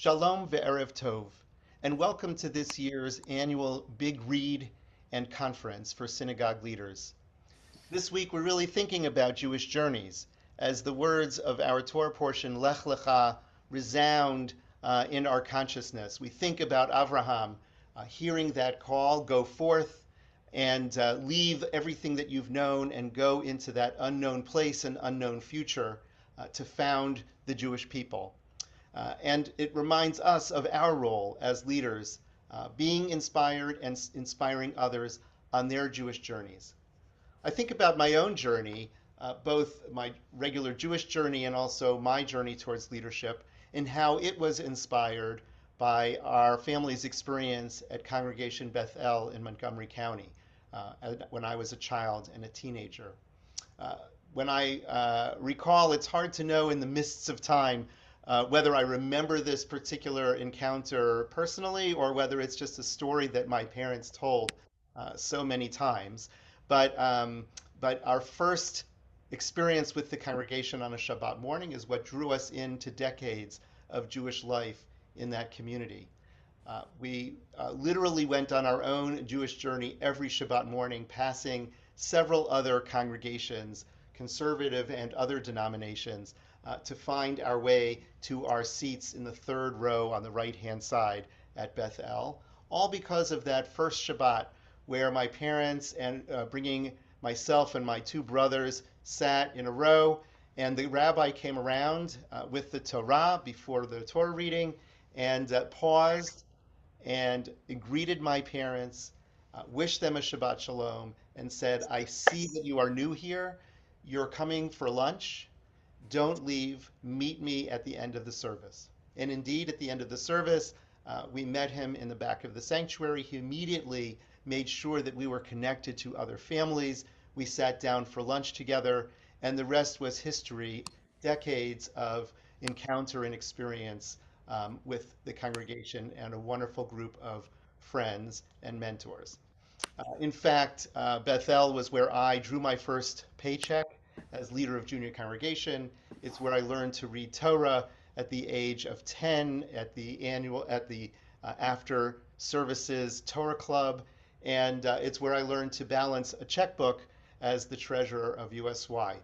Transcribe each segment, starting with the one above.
Shalom ve'erev tov, and welcome to this year's annual Big Read and Conference for Synagogue Leaders. This week we're really thinking about Jewish journeys as the words of our Torah portion, Lech Lecha, resound in our consciousness. We think about Avraham hearing that call, go forth and leave everything that you've known and go into that unknown place and unknown future to found the Jewish people. And it reminds us of our role as leaders, being inspired and inspiring others on their Jewish journeys. I think about my own journey, both my regular Jewish journey and also my journey towards leadership, and how it was inspired by our family's experience at Congregation Beth El in Montgomery County when I was a child and a teenager. When I recall, it's hard to know in the mists of time whether I remember this particular encounter personally or whether it's just a story that my parents told so many times. But our first experience with the congregation on a Shabbat morning is what drew us into decades of Jewish life in that community. We literally went on our own Jewish journey every Shabbat morning, passing several other congregations, conservative and other denominations, to find our way to our seats in the third row on the right-hand side at Beth El, all because of that first Shabbat where my parents and bringing myself and my two brothers sat in a row, and the rabbi came around with the Torah before the Torah reading and paused and greeted my parents, wished them a Shabbat Shalom, and said, I see that you are new here. You're coming for lunch. Don't leave. Meet me at the end of the service. And indeed, at the end of the service, we met him in the back of the sanctuary. He immediately made sure that we were connected to other families. We sat down for lunch together, and the rest was history, decades of encounter and experience with the congregation and a wonderful group of friends and mentors. In fact, Bethel was where I drew my first paycheck as leader of junior congregation. It's where I learned to read Torah at the age of 10 at the after services Torah club, and it's where I learned to balance a checkbook as the treasurer of USY.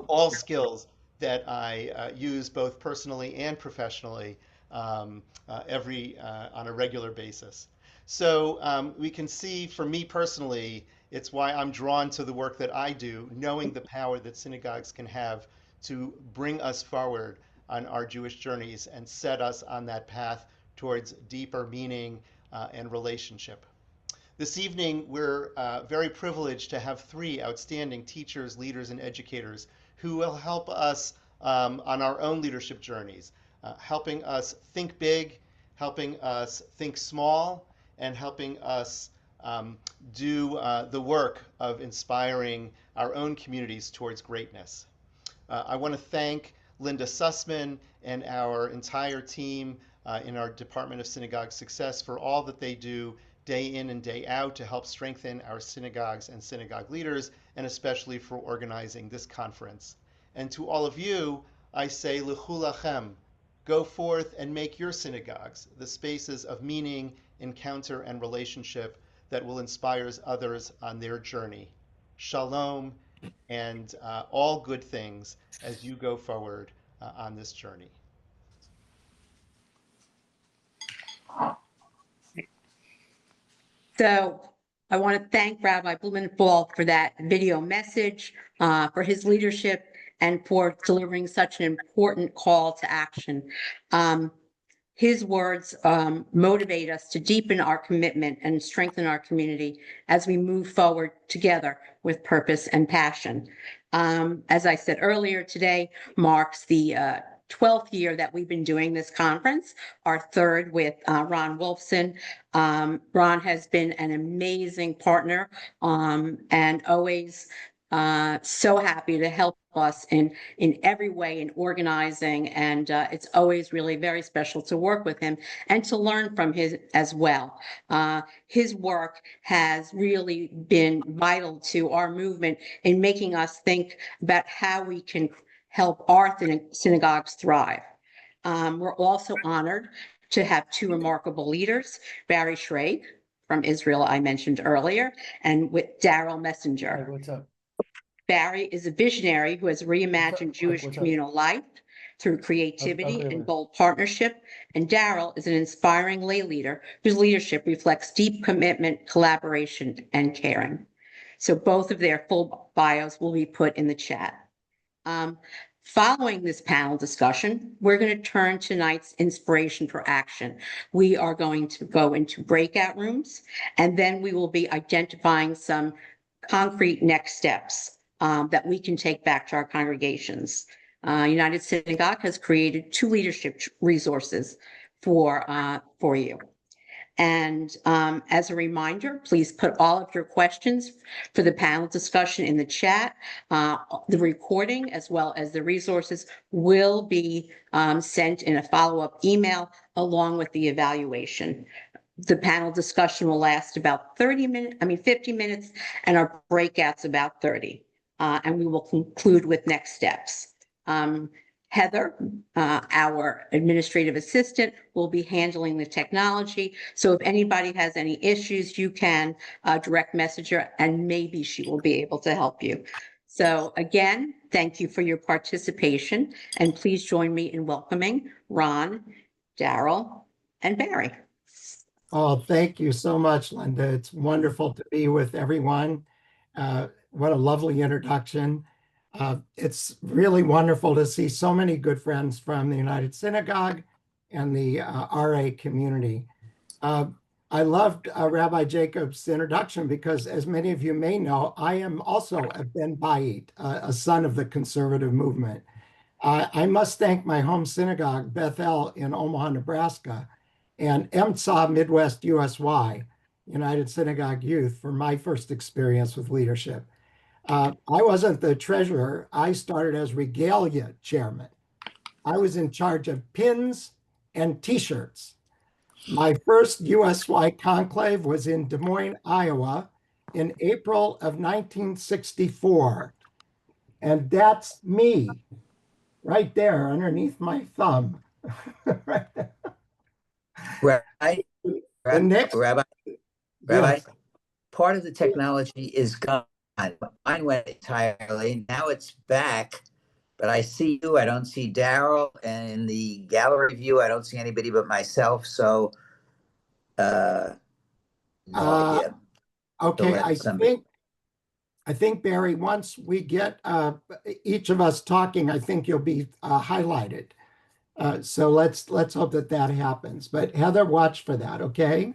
All skills that I use both personally and professionally on a regular basis. So we can see, for me personally, it's why I'm drawn to the work that I do, knowing the power that synagogues can have to bring us forward on our Jewish journeys and set us on that path towards deeper meaning and relationship. This evening, we're very privileged to have three outstanding teachers, leaders, and educators who will help us on our own leadership journeys, helping us think big, helping us think small, and helping us do the work of inspiring our own communities towards greatness. I want to thank Linda Sussman and our entire team in our Department of Synagogue Success for all that they do day in and day out to help strengthen our synagogues and synagogue leaders, and especially for organizing this conference. And to all of you, I say, L'chu lachem, go forth and make your synagogues the spaces of meaning, encounter, and relationship that will inspire others on their journey. Shalom and all good things as you go forward on this journey. So I want to thank Rabbi Blumenthal for that video message, for his leadership, and for delivering such an important call to action. His words motivate us to deepen our commitment and strengthen our community as we move forward together with purpose and passion. As I said earlier, today marks the 12th year that we've been doing this conference, our third with Ron Wolfson. Ron has been an amazing partner and always so happy to help us in every way in organizing, and it's always really very special to work with him and to learn from his as well. His work has really been vital to our movement in making us think about how we can help our synagogues thrive. We're also honored to have two remarkable leaders, Barry Shrage from Israel, I mentioned earlier, and with Daryl Messinger. Hey, what's up? Barry is a visionary who has reimagined Jewish what's up? communal life through creativity Okay, and Liz. bold partnership. And Daryl is an inspiring lay leader whose leadership reflects deep commitment, collaboration, and caring. So both of their full bios will be put in the chat. Following this panel discussion, we're going to turn to tonight's inspiration for action. We are going to go into breakout rooms, and then we will be identifying some concrete next steps that we can take back to our congregations. United Synagogue has created two leadership resources for you. And as a reminder, please put all of your questions for the panel discussion in the chat. The recording as well as the resources will be sent in a follow-up email along with the evaluation. The panel discussion will last about 50 minutes, and our breakouts about 30. And we will conclude with next steps. Heather, our administrative assistant, will be handling the technology. So if anybody has any issues, you can direct message her, and maybe she will be able to help you. So again, thank you for your participation, and please join me in welcoming Ron, Daryl, and Barry. Oh, thank you so much, Linda. It's wonderful to be with everyone. What a lovely introduction. It's really wonderful to see so many good friends from the United Synagogue and the RA community. I loved Rabbi Jacob's introduction because, as many of you may know, I am also a Ben Bayit, a son of the conservative movement. I must thank my home synagogue, Bethel in Omaha, Nebraska, and EMTSA Midwest USY, United Synagogue Youth, for my first experience with leadership. I wasn't the treasurer. I started as regalia chairman. I was in charge of pins and t-shirts. My first USY conclave was in Des Moines, Iowa in April of 1964. And that's me right there underneath my thumb. Right there. Rabbi, Yes. part of the technology is gone. Mine went entirely. Now it's back, but I see you. I don't see Daryl, and in the gallery view, I don't see anybody but myself. So, no idea. Okay, I think Barry, once we get each of us talking, I think you'll be highlighted. So let's hope that happens. But Heather, watch for that, okay?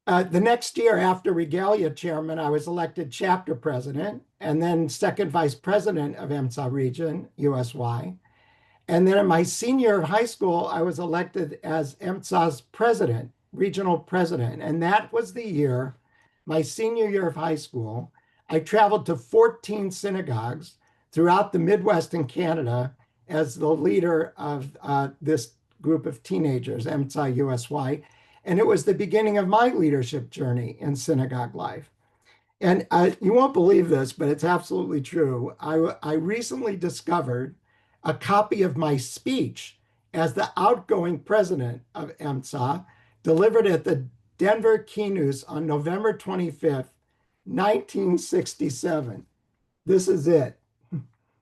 The next year after Regalia Chairman, I was elected chapter president and then second vice president of EMTSA Region, USY. And then in my senior year of high school, I was elected as EMTSA's president, regional president. And that was the year, my senior year of high school, I traveled to 14 synagogues throughout the Midwest and Canada as the leader of this group of teenagers, EMTSA USY. And it was the beginning of my leadership journey in synagogue life. And you won't believe this, but it's absolutely true. I recently discovered a copy of my speech as the outgoing president of EMTSA, delivered at the Denver Keynote on November 25th, 1967. This is it.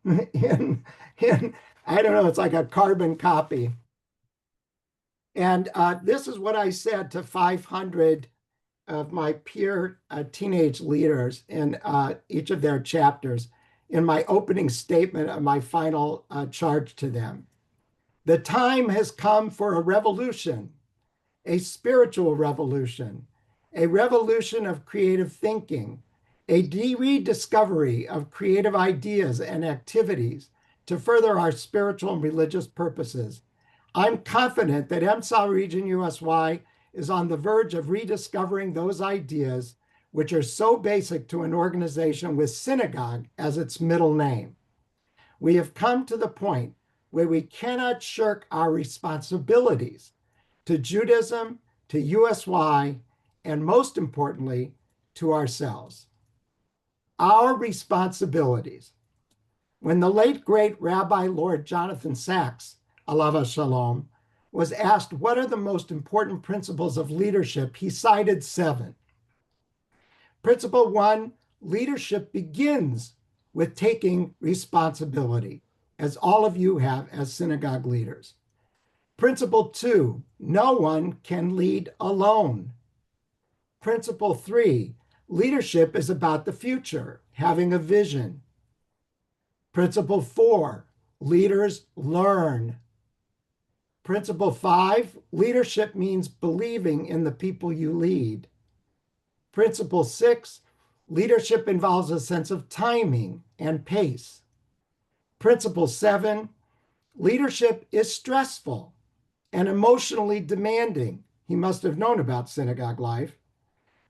in, I don't know, it's like a carbon copy. And this is what I said to 500 of my peer teenage leaders in each of their chapters in my opening statement of my final charge to them. The time has come for a revolution, a spiritual revolution, a revolution of creative thinking, a rediscovery of creative ideas and activities to further our spiritual and religious purposes. I'm confident that EMTSA Region USY is on the verge of rediscovering those ideas which are so basic to an organization with synagogue as its middle name. We have come to the point where we cannot shirk our responsibilities to Judaism, to USY, and most importantly, to ourselves. Our responsibilities. When the late great Rabbi Lord Jonathan Sacks, alav shalom, was asked what are the most important principles of leadership, he cited 7. Principle 1, leadership begins with taking responsibility, as all of you have as synagogue leaders. Principle 2, no one can lead alone. Principle 3, leadership is about the future, having a vision. Principle 4, leaders learn. Principle 5, leadership means believing in the people you lead. Principle 6, leadership involves a sense of timing and pace. Principle 7, leadership is stressful and emotionally demanding. He must have known about synagogue life,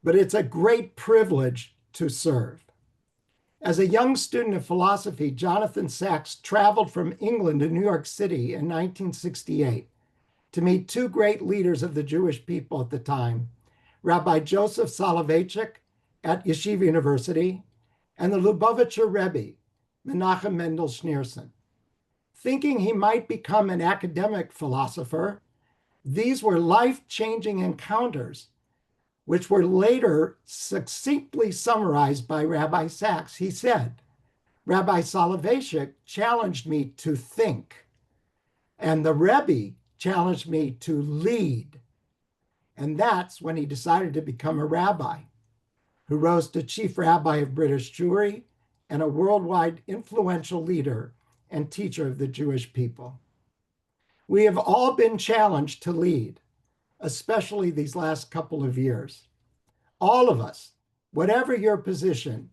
but it's a great privilege to serve. As a young student of philosophy, Jonathan Sacks traveled from England to New York City in 1968 to meet 2 great leaders of the Jewish people at the time, Rabbi Joseph Soloveitchik at Yeshiva University and the Lubavitcher Rebbe, Menachem Mendel Schneerson. Thinking he might become an academic philosopher, these were life-changing encounters, which were later succinctly summarized by Rabbi Sacks. He said, Rabbi Soloveitchik challenged me to think, and the Rebbe challenged me to lead. And that's when he decided to become a rabbi, who rose to chief rabbi of British Jewry and a worldwide influential leader and teacher of the Jewish people. We have all been challenged to lead, especially these last couple of years. All of us, whatever your position,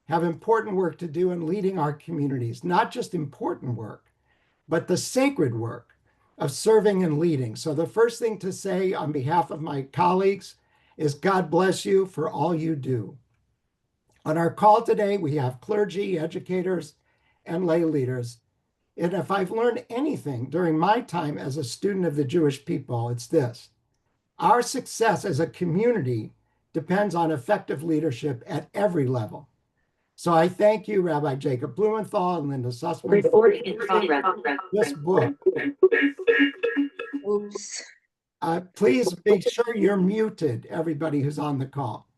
have important work to do in leading our communities, not just important work, but the sacred work of serving and leading. So the first thing to say on behalf of my colleagues is God bless you for all you do. On our call today, we have clergy, educators, and lay leaders. And if I've learned anything during my time as a student of the Jewish people, it's this. Our success as a community depends on effective leadership at every level. So I thank you, Rabbi Jacob Blumenthal and Linda Sussman, for this book. Oops. Please make sure you're muted, everybody who's on the call.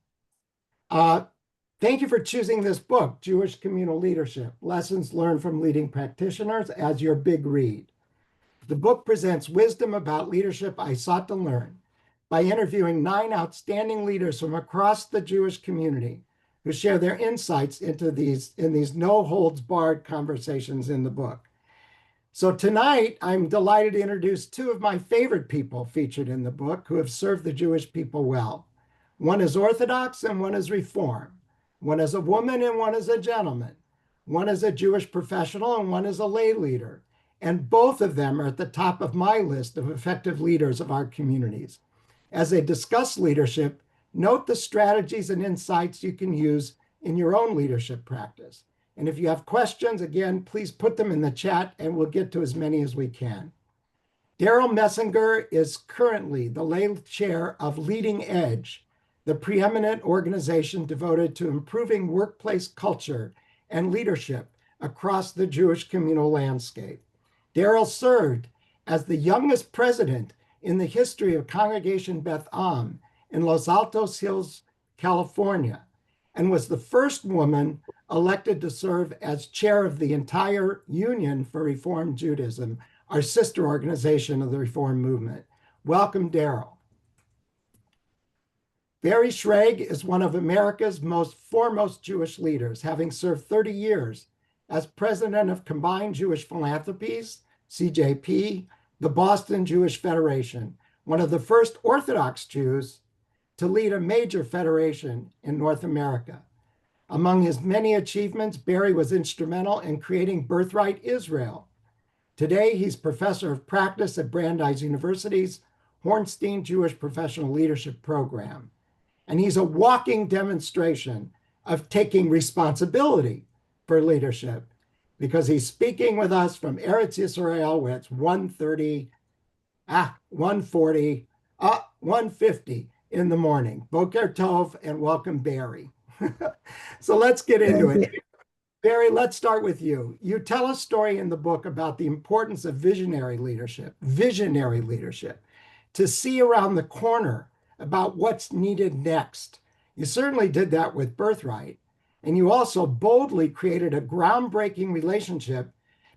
Thank you for choosing this book, Jewish Communal Leadership, Lessons Learned from Leading Practitioners, as your big read. The book presents wisdom about leadership I sought to learn by interviewing 9 outstanding leaders from across the Jewish community who share their insights into these no-holds-barred conversations in the book. So tonight, I'm delighted to introduce 2 of my favorite people featured in the book who have served the Jewish people well. One is Orthodox and one is Reform. One is a woman and one is a gentleman. One is a Jewish professional and one is a lay leader. And both of them are at the top of my list of effective leaders of our communities. As they discuss leadership, note the strategies and insights you can use in your own leadership practice. And if you have questions, again, please put them in the chat and we'll get to as many as we can. Daryl Messinger is currently the lay chair of Leading Edge, the preeminent organization devoted to improving workplace culture and leadership across the Jewish communal landscape. Daryl served as the youngest president in the history of Congregation Beth Am in Los Altos Hills, California, and was the first woman elected to serve as chair of the entire Union for Reform Judaism, our sister organization of the Reform movement. Welcome, Daryl. Barry Shrage is one of America's foremost Jewish leaders, having served 30 years as president of Combined Jewish Philanthropies, CJP, the Boston Jewish Federation, one of the first Orthodox Jews to lead a major federation in North America. Among his many achievements, Barry was instrumental in creating Birthright Israel. Today, he's professor of practice at Brandeis University's Hornstein Jewish Professional Leadership Program. And he's a walking demonstration of taking responsibility for leadership because he's speaking with us from Eretz Yisrael where it's 1:30, 1:40, 1:50 in the morning. Boker Tov and welcome, Barry. So let's get into it. Barry, let's start with you. You tell a story in the book about the importance of visionary leadership, to see around the corner about what's needed next. You certainly did that with Birthright. And you also boldly created a groundbreaking relationship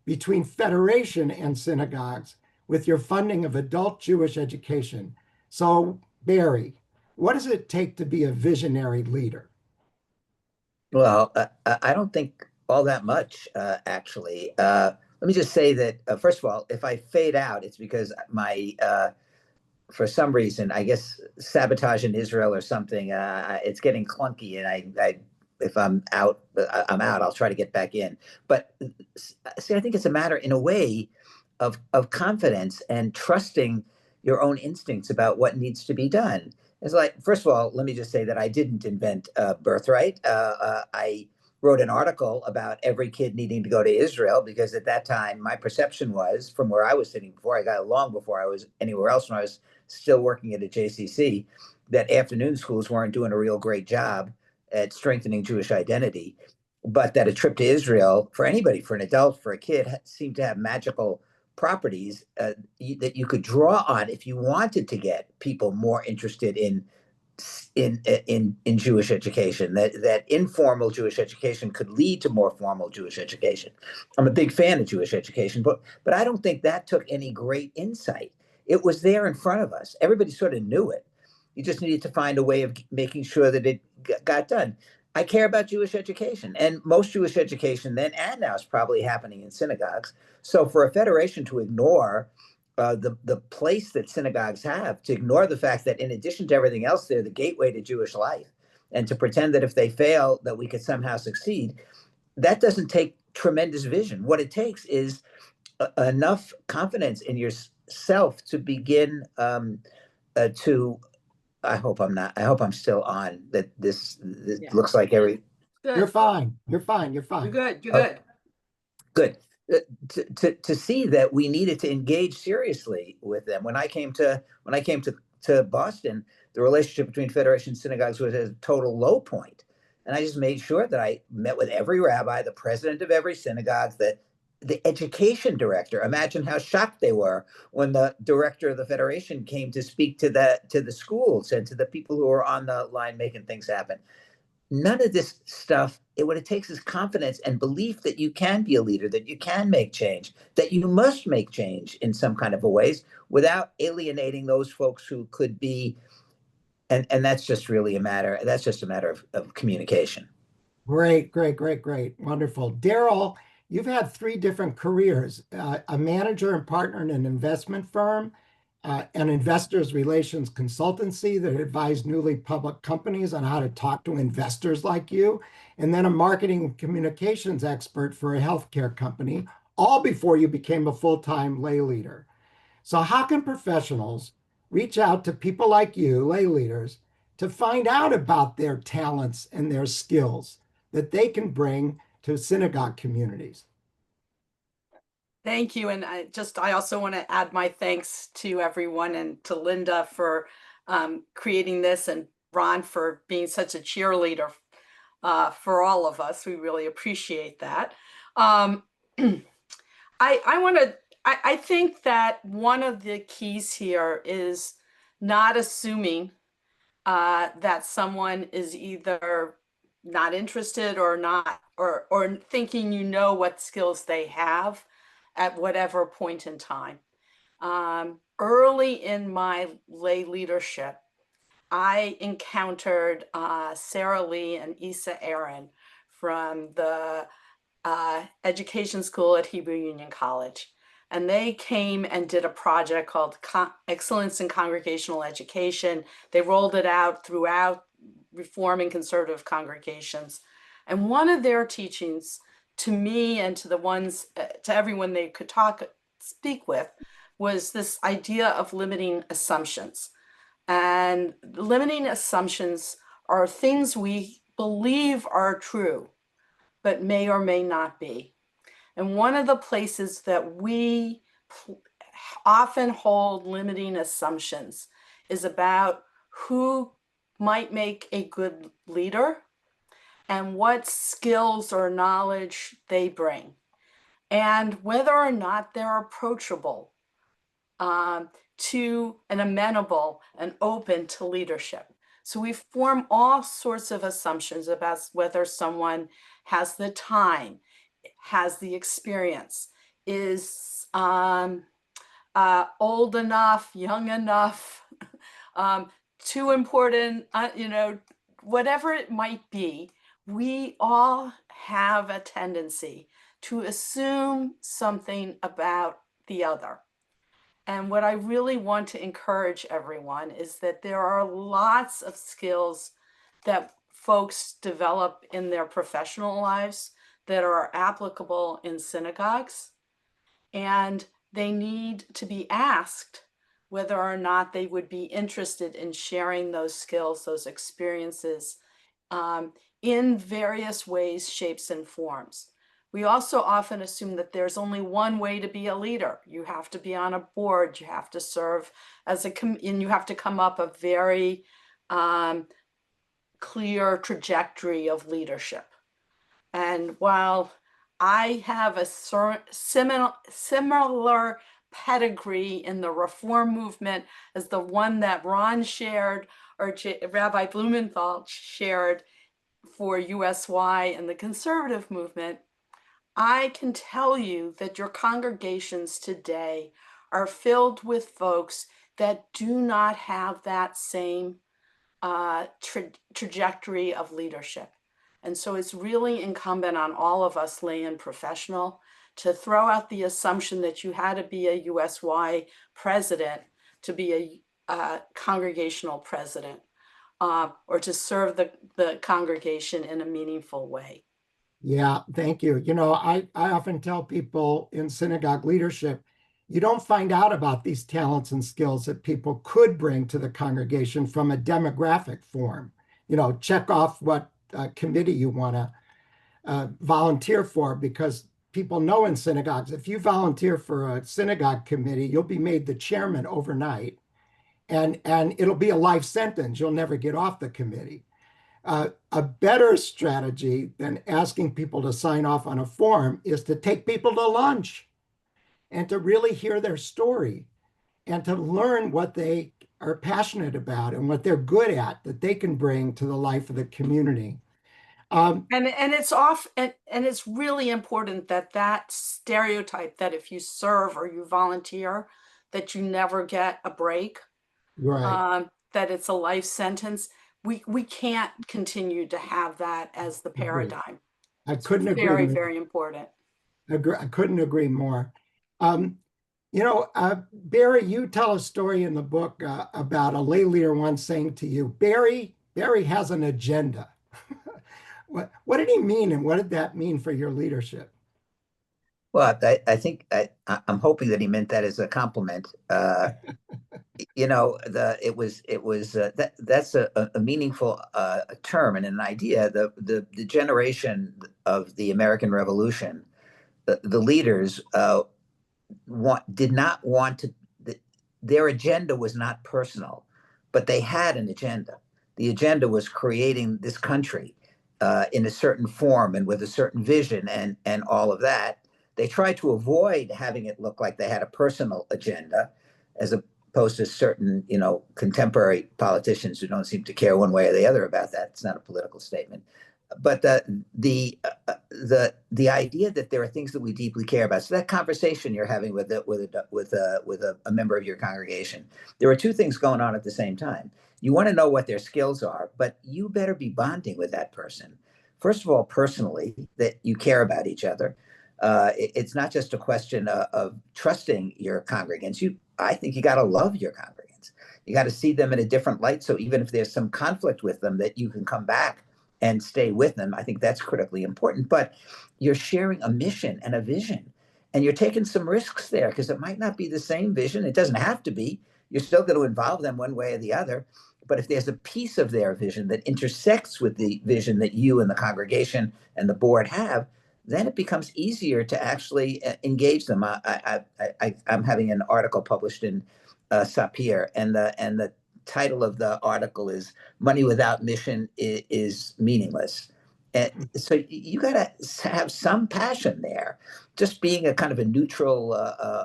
between Federation and synagogues with your funding of adult Jewish education. So, Barry, what does it take to be a visionary leader? Well, I don't think all that much, actually. Let me just say that, first of all, if I fade out, it's because for some reason, I guess sabotage in Israel or something, it's getting clunky, and if I'm out, I'm out. I'll try to get back in. But see, I think it's a matter, in a way, of confidence and trusting your own instincts about what needs to be done. It's like, first of all, let me just say that I didn't invent Birthright. I wrote an article about every kid needing to go to Israel because at that time, my perception was, from where I was sitting before I got, long before I was anywhere else, when I was still working at a JCC, that afternoon schools weren't doing a real great job at strengthening Jewish identity, but that a trip to Israel for anybody, for an adult, for a kid, seemed to have magical properties that you could draw on if you wanted to get people more interested in Jewish education. That informal Jewish education could lead to more formal Jewish education. I'm a big fan of Jewish education, but I don't think that took any great insight. It was there in front of us. Everybody sort of knew it. You just needed to find a way of making sure that it got done. I care about Jewish education, and most Jewish education then and now is probably happening in synagogues. So for a federation to ignore the place that synagogues have, to ignore the fact that in addition to everything else, they're the gateway to Jewish life, and to pretend that if they fail, that we could somehow succeed, that doesn't take tremendous vision. What it takes is enough confidence in yourself to begin to. I hope I'm still on. That this Yeah. looks like every. Good. You're fine. You're fine. You're fine. You're good. You're Oh. good. Good. To see that we needed to engage seriously with them. When I came to Boston, the relationship between Federation and synagogues was at a total low point. And I just made sure that I met with every rabbi, the president of every synagogue, the education director. Imagine how shocked they were when the director of the Federation came to speak to the schools and to the people who were on the line making things happen. None of this stuff, what it takes is confidence and belief that you can be a leader, that you can make change, that you must make change in some kind of a ways without alienating those folks who could be, and that's just really a matter of communication. Great. Wonderful. Daryl, you've had three different careers, a manager and partner in an investment firm, an investors relations consultancy that advised newly public companies on how to talk to investors like you, and then a marketing and communications expert for a healthcare company, all before you became a full-time lay leader. So how can professionals reach out to people like you, lay leaders, to find out about their talents and their skills that they can bring to synagogue communities? Thank you. And I also want to add my thanks to everyone and to Linda for creating this, and Ron for being such a cheerleader for all of us. We really appreciate that. I think that one of the keys here is not assuming that someone is either not interested or not, or thinking you know what skills they have at whatever point in time. Early in my lay leadership, I encountered Sarah Lee and Issa Aaron from the education school at Hebrew Union College. And they came and did a project called Excellence in Congregational Education. They rolled it out throughout Reform and conservative congregations. And one of their teachings to me and to the ones, to everyone they could speak with, was this idea of limiting assumptions. And limiting assumptions are things we believe are true, but may or may not be. And one of the places that we often hold limiting assumptions is about who might make a good leader and what skills or knowledge they bring, and whether or not they're approachable to and amenable and open to leadership. So we form all sorts of assumptions about whether someone has the time, has the experience, is old enough, young enough, too important, whatever it might be. We all have a tendency to assume something about the other. And what I really want to encourage everyone is that there are lots of skills that folks develop in their professional lives that are applicable in synagogues. And they need to be asked whether or not they would be interested in sharing those skills, those experiences in various ways, shapes, and forms. We also often assume that there's only one way to be a leader. You have to be on a board, you have to serve as and you have to come up a very clear trajectory of leadership. And while I have a similar pedigree in the reform movement as the one that Ron shared or Rabbi Blumenthal shared for USY and the conservative movement, I can tell you that your congregations today are filled with folks that do not have that same trajectory of leadership. And so it's really incumbent on all of us, lay and professional, to throw out the assumption that you had to be a USY president to be a congregational president or to serve the congregation in a meaningful way. Yeah, thank you. I often tell people in synagogue leadership, you don't find out about these talents and skills that people could bring to the congregation from a demographic form. Check off what committee you want to volunteer for, because people know in synagogues, if you volunteer for a synagogue committee, you'll be made the chairman overnight, and it'll be a life sentence. You'll never get off the committee. A better strategy than asking people to sign off on a form is to take people to lunch and to really hear their story and to learn what they are passionate about and what they're good at that they can bring to the life of the community. And it's really important that stereotype that if you serve or you volunteer, that you never get a break, right? That it's a life sentence. We can't continue to have that as the paradigm. I couldn't agree. Very, very important. I couldn't agree more. Barry, you tell a story in the book about a lay leader once saying to you, Barry has an agenda. What did he mean, and what did that mean for your leadership? Well, I think I'm hoping that he meant that as a compliment. That's a meaningful term and an idea. The generation of the American Revolution, the leaders did not want to. Their agenda was not personal, but they had an agenda. The agenda was creating this country in a certain form and with a certain vision and all of that. They tried to avoid having it look like they had a personal agenda, as opposed to certain, contemporary politicians who don't seem to care one way or the other about that. It's not a political statement, but the idea that there are things that we deeply care about. So that conversation you're having with a member of your congregation, there are two things going on at the same time. You want to know what their skills are, but you better be bonding with that person. First of all, personally, that you care about each other. It's not just a question of trusting your congregants. I think you got to love your congregants. You got to see them in a different light. So even if there's some conflict with them, that you can come back and stay with them. I think that's critically important. But you're sharing a mission and a vision, and you're taking some risks there because it might not be the same vision. It doesn't have to be. You're still going to involve them one way or the other. But if there's a piece of their vision that intersects with the vision that you and the congregation and the board have, then it becomes easier to actually engage them. I'm having an article published in Sapir, and the title of the article is "Money Without Mission is Meaningless." And so you got to have some passion there. Just being a kind of a neutral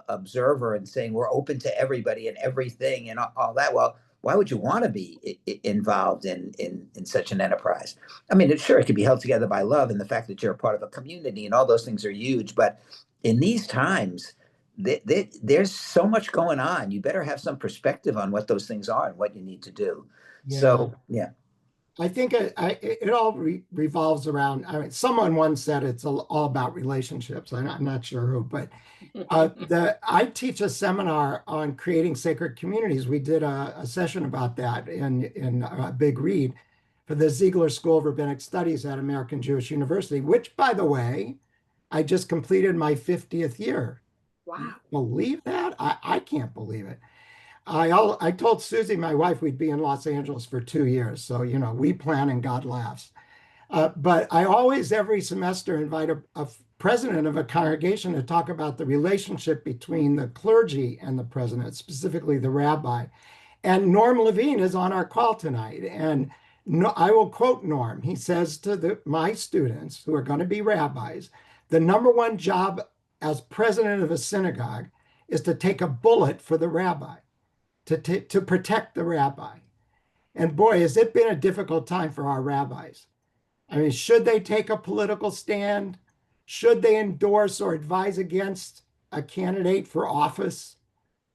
observer and saying we're open to everybody and everything and all that. Well, why would you want to be involved in such an enterprise? I mean, sure, it can be held together by love and the fact that you're a part of a community and all those things are huge. But in these times, there's so much going on. You better have some perspective on what those things are and what you need to do. Yeah. So, yeah. I think it all revolves around, I mean, someone once said it's all about relationships. I'm not sure who, but I teach a seminar on creating sacred communities. We did a session about that in a big read for the Ziegler School of Rabbinic Studies at American Jewish University, which, by the way, I just completed my 50th year. Wow. Believe that? I can't believe it. I told Susie, my wife, we'd be in Los Angeles for 2 years. So, we plan and God laughs. But I always, every semester, invite a president of a congregation to talk about the relationship between the clergy and the president, specifically the rabbi. And Norm Levine is on our call tonight. And I will quote Norm. He says to my students who are going to be rabbis, the number one job as president of a synagogue is to take a bullet for the rabbi. To protect the rabbi. And boy, has it been a difficult time for our rabbis. I mean, should they take a political stand? Should they endorse or advise against a candidate for office?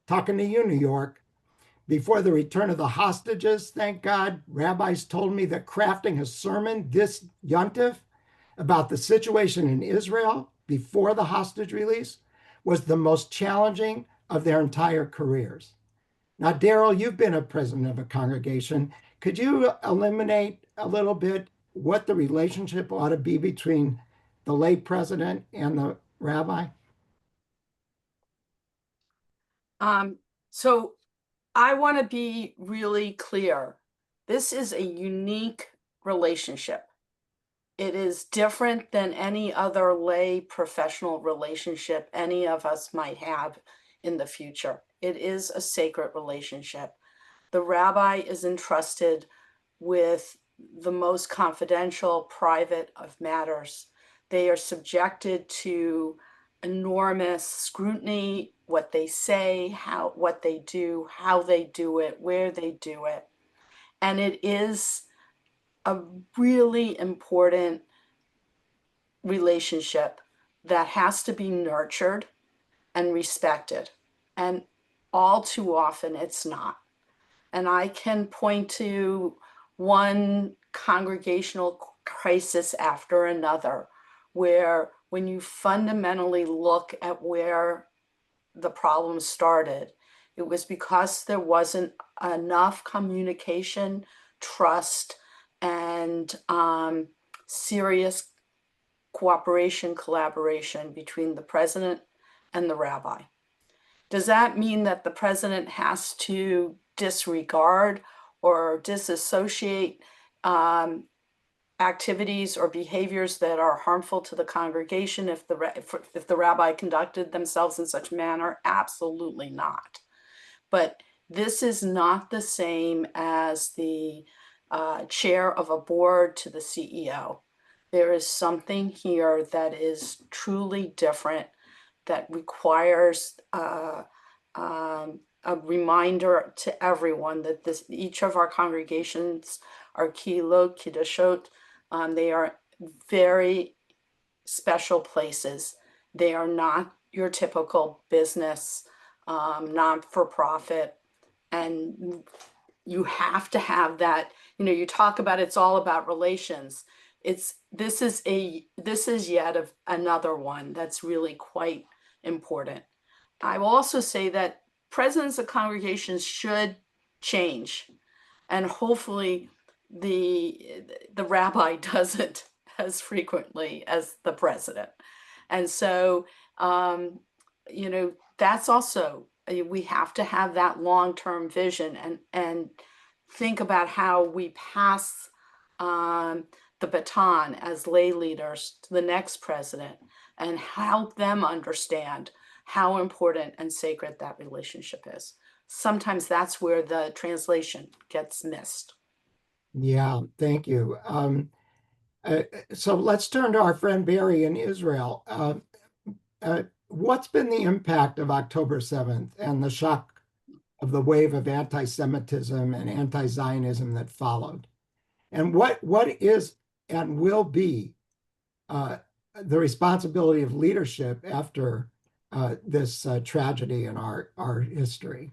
Talking to you, New York. Before the return of the hostages, thank God, rabbis told me that crafting a sermon this Yontif about the situation in Israel before the hostage release was the most challenging of their entire careers. Now, Daryl, you've been a president of a congregation. Could you eliminate a little bit what the relationship ought to be between the lay president and the rabbi? So I want to be really clear. This is a unique relationship. It is different than any other lay professional relationship any of us might have in the future. It is a sacred relationship. The rabbi is entrusted with the most confidential, private of matters. They are subjected to enormous scrutiny, what they say, what they do, how they do it, where they do it. And it is a really important relationship that has to be nurtured and respected. And all too often it's not. And I can point to one congregational crisis after another, where when you fundamentally look at where the problem started, it was because there wasn't enough communication, trust, and serious cooperation, collaboration between the president and the rabbi. Does that mean that the president has to disregard or disassociate activities or behaviors that are harmful to the congregation if the rabbi conducted themselves in such manner? Absolutely not. But this is not the same as the chair of a board to the CEO. There is something here that is truly different, that requires a reminder to everyone that each of our congregations are kilo kiddushot. They are very special places. They are not your typical business, not-for-profit, and you have to have that. You talk about it's all about relations. This is yet another one that's really quite important. I will also say that presidents of congregations should change, and hopefully the rabbi doesn't as frequently as the president. And so, that's also, we have to have that long-term vision and think about how we pass the baton as lay leaders to the next president and help them understand how important and sacred that relationship is. Sometimes that's where the translation gets missed. Yeah, thank you. So let's turn to our friend Barry in Israel. What's been the impact of October 7th and the shock of the wave of anti-Semitism and anti-Zionism that followed? And what is and will be the responsibility of leadership after this tragedy in our history?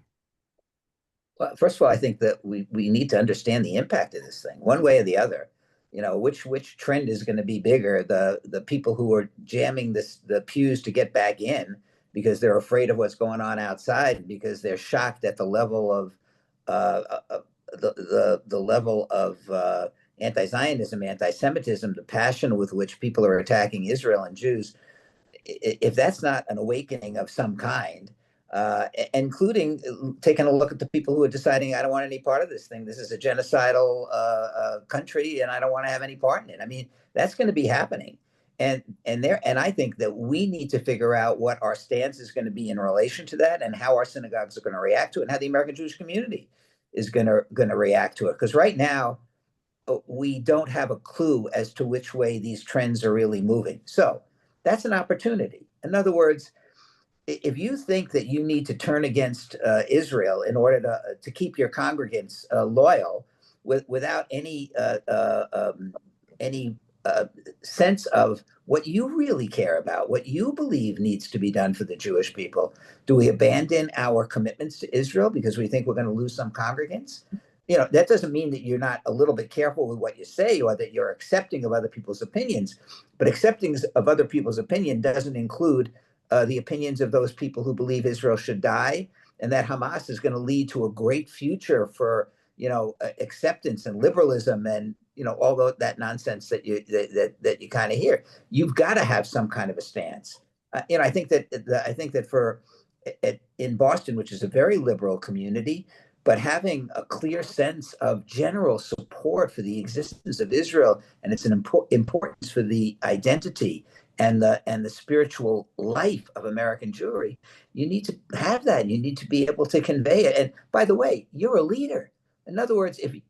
Well, first of all, I think that we need to understand the impact of this thing, one way or the other. You know, which trend is going to be bigger? The people who are jamming the pews to get back in because they're afraid of what's going on outside, because they're shocked at the level of the level of anti-Zionism, anti-Semitism, the passion with which people are attacking Israel and Jews. If that's not an awakening of some kind, including taking a look at the people who are deciding, I don't want any part of this thing. This is a genocidal country, and I don't want to have any part in it. I mean, that's going to be happening, and I think that we need to figure out what our stance is going to be in relation to that, and how our synagogues are going to react to it, and how the American Jewish community is going to react to it. Because right now, we don't have a clue as to which way these trends are really moving. So that's an opportunity. In other words, if you think that you need to turn against Israel in order to keep your congregants loyal, without any sense of what you really care about, what you believe needs to be done for the Jewish people, do we abandon our commitments to Israel because we think we're going to lose some congregants? You know, that doesn't mean that you're not a little bit careful with what you say, or that you're accepting of other people's opinions. But accepting of other people's opinion doesn't include the opinions of those people who believe Israel should die, and that Hamas is going to lead to a great future for, you know, acceptance and liberalism, and, you know, all that nonsense that you kind of hear. You've got to have some kind of a stance. You know, I think that for in Boston, which is a very liberal community, but having a clear sense of general support for the existence of Israel and its importance for the identity and the spiritual life of American Jewry, you need to have that. You need to be able to convey it. And by the way, you're a leader. In other words, if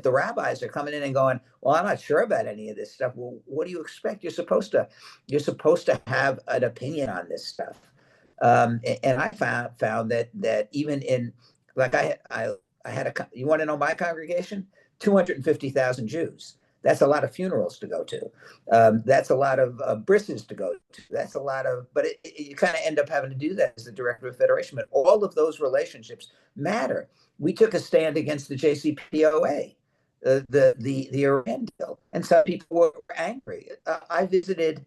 the rabbis are coming in and going, well, I'm not sure about any of this stuff. Well, what do you expect? You're supposed to have an opinion on this stuff. And I found that even in, like, I had you want to know my congregation? 250,000 Jews. That's a lot of funerals to go to. That's a lot of brisses to go to. That's a lot of, but you kind of end up having to do that as the director of federation. But all of those relationships matter. We took a stand against the JCPOA, the Iran deal, and some people were angry. I visited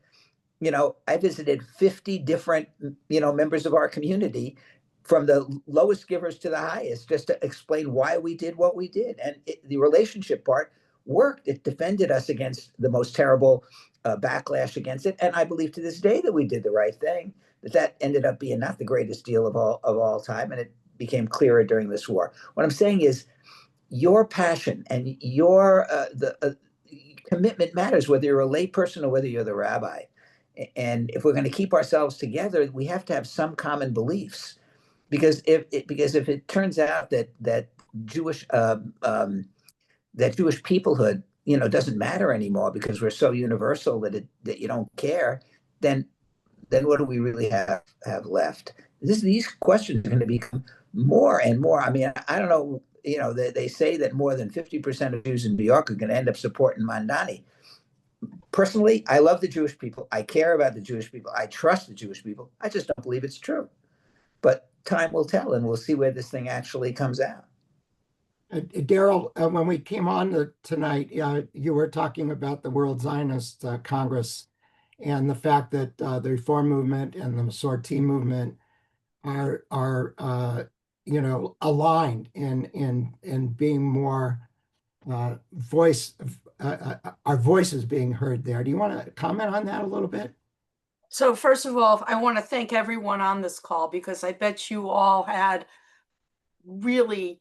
50 different, members of our community, from the lowest givers to the highest, just to explain why we did what we did. And the relationship part worked. It defended us against the most terrible backlash against it. And I believe to this day that we did the right thing, that ended up being not the greatest deal of all time. And it became clearer during this war. What I'm saying is, your passion and your commitment matters, whether you're a lay person or whether you're the rabbi. And if we're going to keep ourselves together, we have to have some common beliefs. Because if it turns out that Jewish peoplehood, doesn't matter anymore because we're so universal that you don't care, then what do we really have left? These questions are going to become more and more. I mean, I don't know. They say that more than 50% of Jews in New York are going to end up supporting Mandani. Personally, I love the Jewish people. I care about the Jewish people. I trust the Jewish people. I just don't believe it's true. But time will tell, and we'll see where this thing actually comes out. Daryl, when we came on tonight, you were talking about the World Zionist Congress and the fact that the Reform movement and the Masorti movement are aligned in being more our voice is being heard there. Do you want to comment on that a little bit? So first of all, I want to thank everyone on this call, because I bet you all had really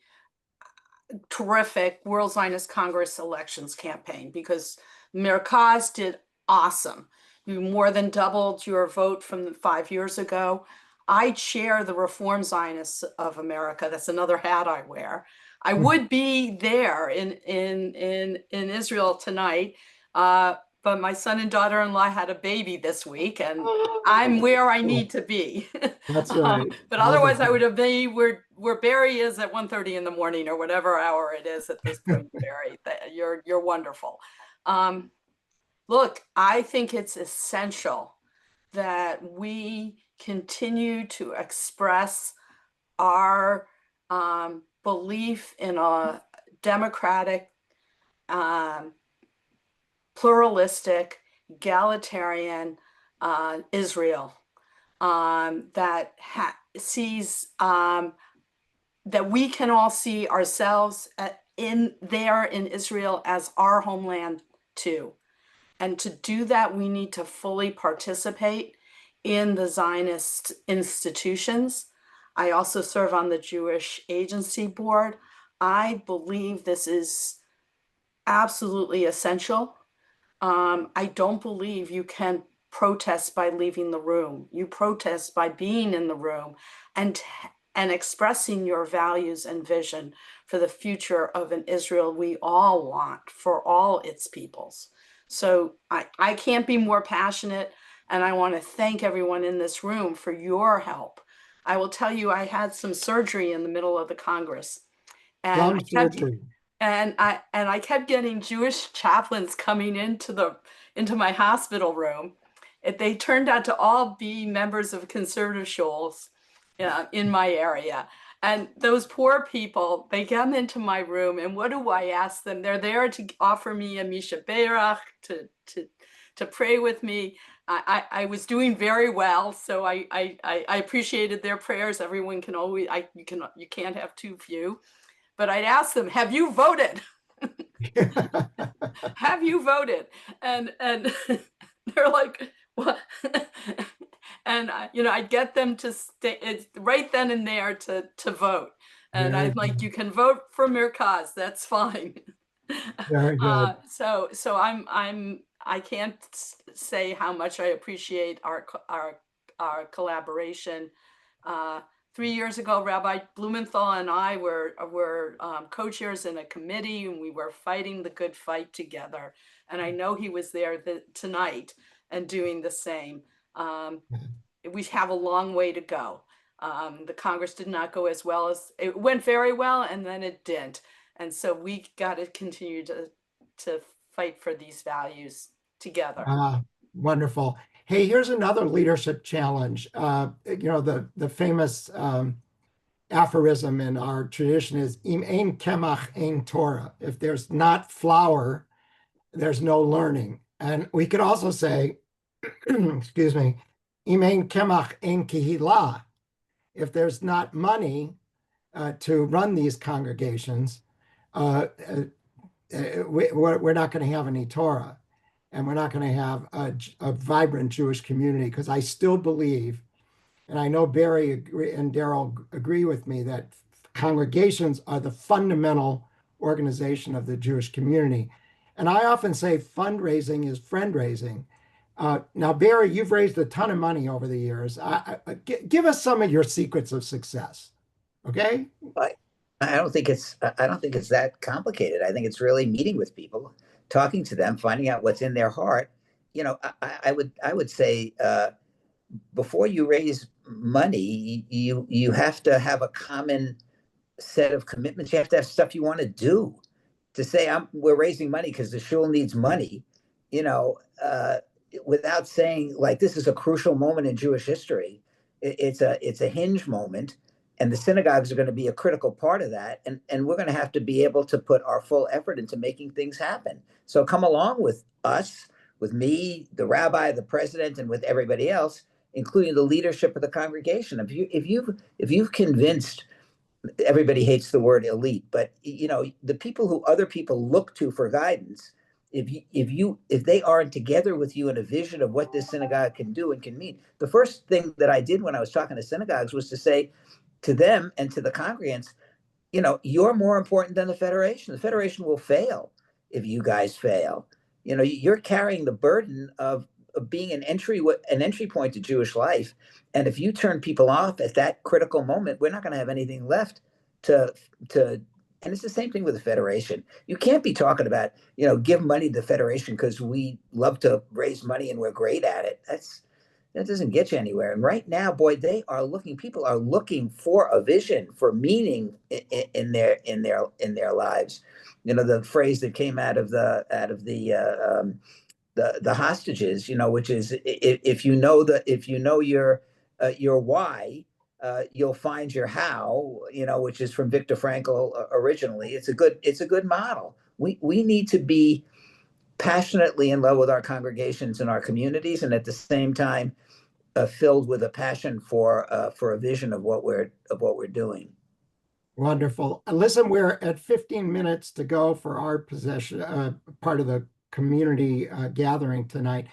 terrific World Zionist Congress elections campaign, because Merkaz did awesome. You more than doubled your vote from 5 years ago. I chair the Reform Zionists of America. That's another hat I wear. I would be there in Israel tonight, but my son and daughter-in-law had a baby this week, and I'm where I need to be. That's right. But otherwise, I would have been where Barry is at 1:30 in the morning or whatever hour it is at this point. Barry, you're wonderful. Look, I think it's essential that we continue to express our belief in a democratic, pluralistic, egalitarian Israel that sees that we can all see ourselves in Israel as our homeland too. And to do that, we need to fully participate in the Zionist institutions. I also serve on the Jewish Agency Board. I believe this is absolutely essential. I don't believe you can protest by leaving the room. You protest by being in the room and expressing your values and vision for the future of an Israel we all want for all its peoples. So I can't be more passionate, and I want to thank everyone in this room for your help. I will tell you, I had some surgery in the middle of the Congress, and I kept getting Jewish chaplains coming into my hospital room. They turned out to all be members of conservative shoals in my area. And those poor people, they come into my room, and what do I ask them? They're there to offer me a Misha Berach, to pray with me. I was doing very well, so I appreciated their prayers. Everyone can always, you can't have too few. But I'd ask them, have you voted? Have you voted? And they're like, what? And I'd get them to stay. It's right then and there to vote. And I'm like, you can vote for Merkaz. That's fine. Very good. So I can't say how much I appreciate our collaboration. 3 years ago, Rabbi Blumenthal and I were co-chairs in a committee, and we were fighting the good fight together. And I know he was there tonight and doing the same. We have a long way to go. The Congress did not go as well as it went very well, and then it didn't. And so we got to continue to fight for these values together. Wonderful. Hey, here's another leadership challenge. The famous aphorism in our tradition is "Im ein kemach ein Torah." If there's not flour, there's no learning. And we could also say, excuse me, "Im ein kemach ein kehillah." If there's not money to run these congregations, we're not going to have any Torah. And we're not going to have a vibrant Jewish community, because I still believe, and I know Barry and Daryl agree with me, that congregations are the fundamental organization of the Jewish community. And I often say fundraising is friend raising. Now, Barry, you've raised a ton of money over the years. Give us some of your secrets of success, okay? I don't think it's that complicated. I think it's really meeting with people, talking to them, finding out what's in their heart. I would say before you raise money, you have to have a common set of commitments. You have to have stuff you want to do. To say we're raising money because the shul needs money, without saying, like, this is a crucial moment in Jewish history. It's a hinge moment. And the synagogues are going to be a critical part of that. And we're going to have to be able to put our full effort into making things happen. So come along with us, with me, the rabbi, the president, and with everybody else, including the leadership of the congregation. If you've convinced, everybody hates the word elite, but the people who other people look to for guidance, if they aren't together with you in a vision of what this synagogue can do and can mean. The first thing that I did when I was talking to synagogues was to say to them and to the congregants, you're more important than the Federation. The Federation will fail if you guys fail. You're carrying the burden of being an entry point to Jewish life. And if you turn people off at that critical moment, we're not going to have anything left to And it's the same thing with the Federation. You can't be talking about, give money to the Federation because we love to raise money and we're great at it. That doesn't get you anywhere. And right now, boy, people are looking for a vision, for meaning in their lives. The phrase that came out of the hostages, which is if you know your why, you'll find your how, which is from Viktor Frankl originally. It's a good model. We need to be passionately in love with our congregations and our communities, and at the same time filled with a passion for a vision of what we're doing. Wonderful. Listen, we're at 15 minutes to go for our part of the community gathering tonight.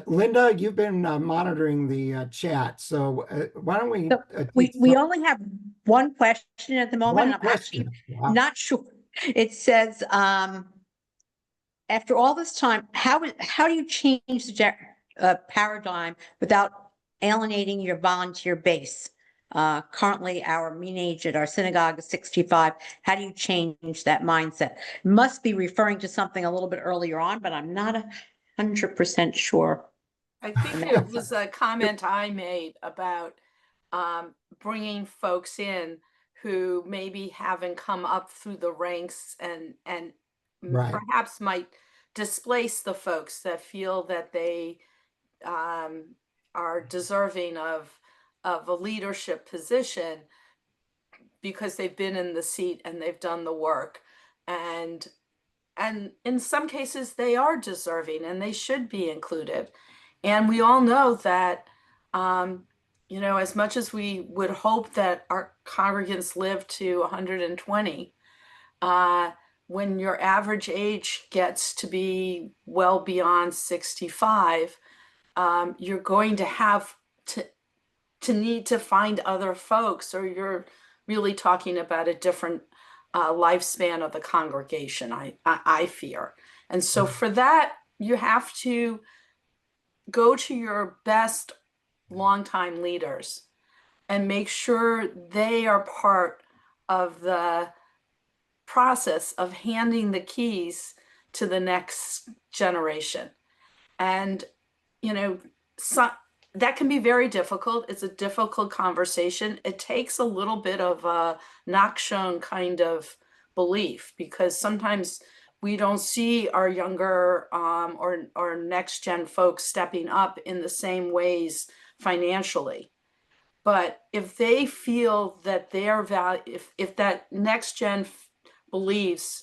Linda, you've been monitoring the chat, so why don't we? We only have one question at the moment. One I'm question. actually Wow. not sure. It says, after all this time, how do you change the paradigm without alienating your volunteer base? Currently, our mean age at our synagogue is 65. How do you change that mindset? Must be referring to something a little bit earlier on, but I'm not 100% sure. I think it was a comment I made about bringing folks in who maybe haven't come up through the ranks and Right. perhaps might displace the folks that feel that they are deserving of a leadership position because they've been in the seat and they've done the work. And in some cases they are deserving and they should be included. And we all know that, as much as we would hope that our congregants live to 120, when your average age gets to be well beyond 65, you're going to have to need to find other folks, or you're really talking about a different lifespan of the congregation, I fear. And so for that, you have to go to your best longtime leaders and make sure they are part of the process of handing the keys to the next generation. And, that can be very difficult. It's a difficult conversation. It takes a little bit of a Nachshon kind of belief, because sometimes we don't see our younger or next gen folks stepping up in the same ways financially. But if they feel that their value, if that next gen believes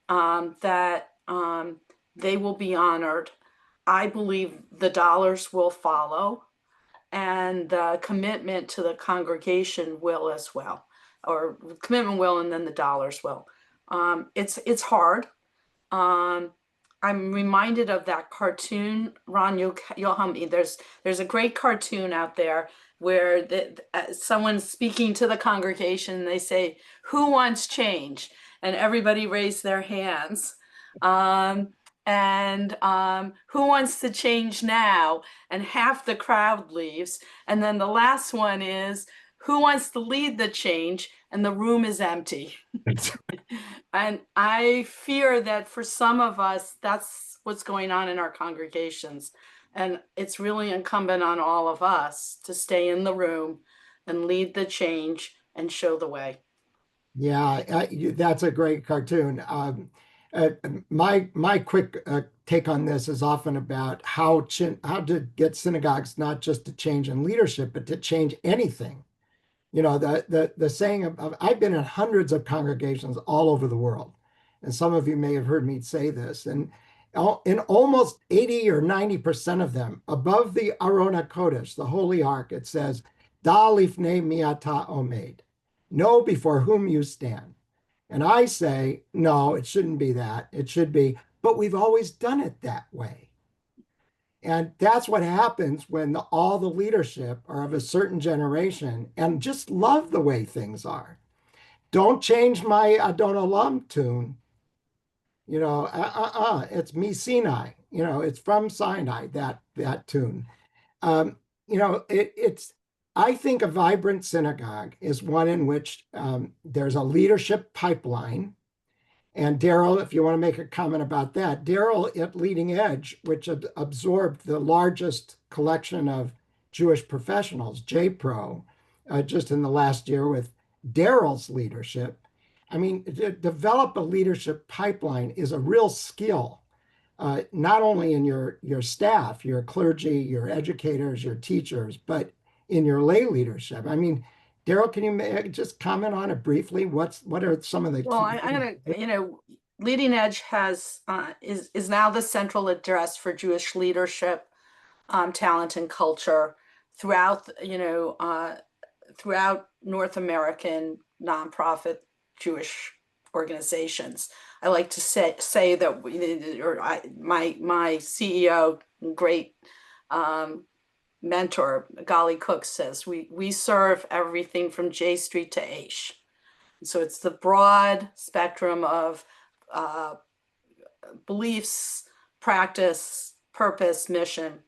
that they will be honored, I believe the dollars will follow, and the commitment to the congregation will as well, or commitment will, and then the dollars will. It's hard. I'm reminded of that cartoon. Ron, you'll help me. There's a great cartoon out there where someone's speaking to the congregation. They say, "Who wants change?" And everybody raised their hands. And who wants to change now? And half the crowd leaves. And then the last one is, who wants to lead the change? And the room is empty. And I fear that for some of us, that's what's going on in our congregations. And it's really incumbent on all of us to stay in the room and lead the change and show the way. Yeah, that's a great cartoon. My quick take on this is often about how to get synagogues not just to change in leadership, but to change anything. The saying of I've been in hundreds of congregations all over the world, and some of you may have heard me say this, and in almost 80 or 90% of them, above the Aron HaKodesh, the Holy Ark, it says, Da lifnei mi ata omed, know before whom you stand. And I say, no, it shouldn't be that. It should be, but we've always done it that way. And that's what happens when all the leadership are of a certain generation and just love the way things are. Don't change my Adon Olam tune. It's me Sinai. It's from Sinai, that tune. It's I think a vibrant synagogue is one in which there's a leadership pipeline. And Daryl, if you want to make a comment about that, Daryl at Leading Edge, which had absorbed the largest collection of Jewish professionals, JPro, just in the last year with Daryl's leadership. I mean, to develop a leadership pipeline is a real skill, not only in your staff, your clergy, your educators, your teachers, but in your lay leadership. I mean, Daryl, can you just comment on it briefly? What are some of the Well, key I'm gonna, Leading Edge has is now the central address for Jewish leadership, talent, and culture throughout, throughout North American nonprofit Jewish organizations. I like to say that my CEO, great mentor, Gali Cook, says we serve everything from J Street to Aish. So it's the broad spectrum of beliefs, practice, purpose, mission.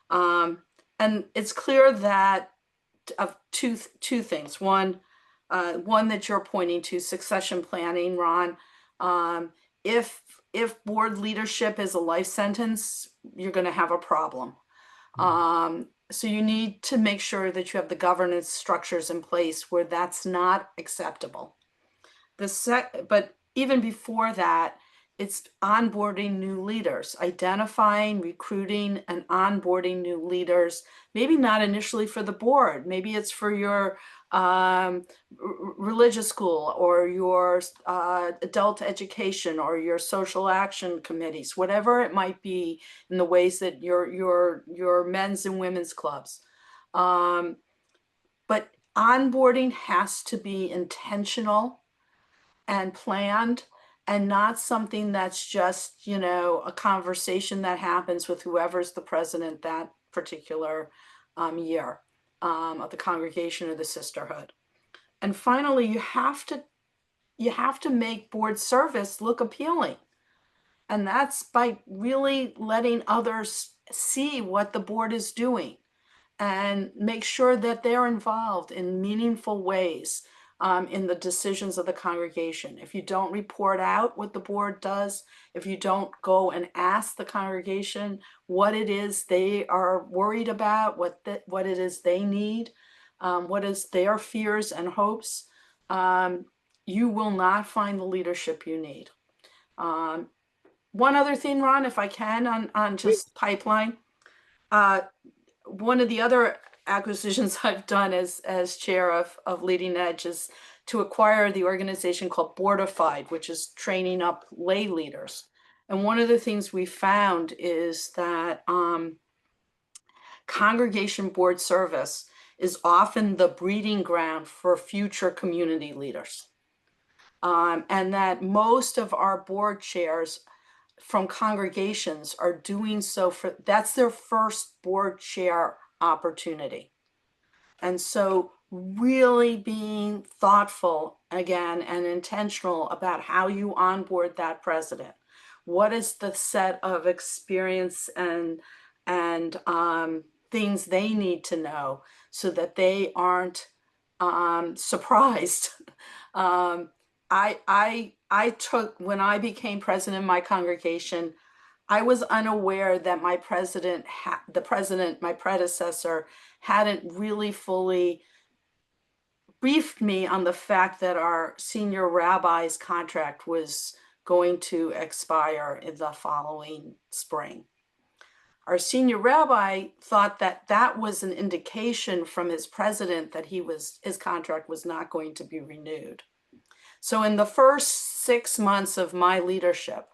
And it's clear that of two things. One that you're pointing to, succession planning, Ron. If board leadership is a life sentence, you're going to have a problem. So you need to make sure that you have the governance structures in place where that's not acceptable. But even before that, it's onboarding new leaders, identifying, recruiting, and onboarding new leaders. Maybe not initially for the board. Maybe it's for your religious school or your adult education or your social action committees, whatever it might be, in the ways that your men's and women's clubs. But onboarding has to be intentional and planned, and not something that's just, a conversation that happens with whoever's the president that particular year of the congregation or the sisterhood. And finally, you have to make board service look appealing. And that's by really letting others see what the board is doing and make sure that they're involved in meaningful ways in the decisions of the congregation. If you don't report out what the board does, if you don't go and ask the congregation what it is they are worried about, what it is they need, what is their fears and hopes, you will not find the leadership you need. One other thing, Ron, if I can, on just pipeline. One of the other acquisitions I've done as chair of Leading Edge is to acquire the organization called Boardified, which is training up lay leaders. And one of the things we found is that congregation board service is often the breeding ground for future community leaders. And that most of our board chairs from congregations are doing so that's their first board chair opportunity. And so really being thoughtful again and intentional about how you onboard that president. What is the set of experience and things they need to know so that they aren't surprised? I took, when I became president of my congregation, I was unaware that my my predecessor, hadn't really fully briefed me on the fact that our senior rabbi's contract was going to expire in the following spring. Our senior rabbi thought that that was an indication from his president that his contract was not going to be renewed. So in the first 6 months of my leadership,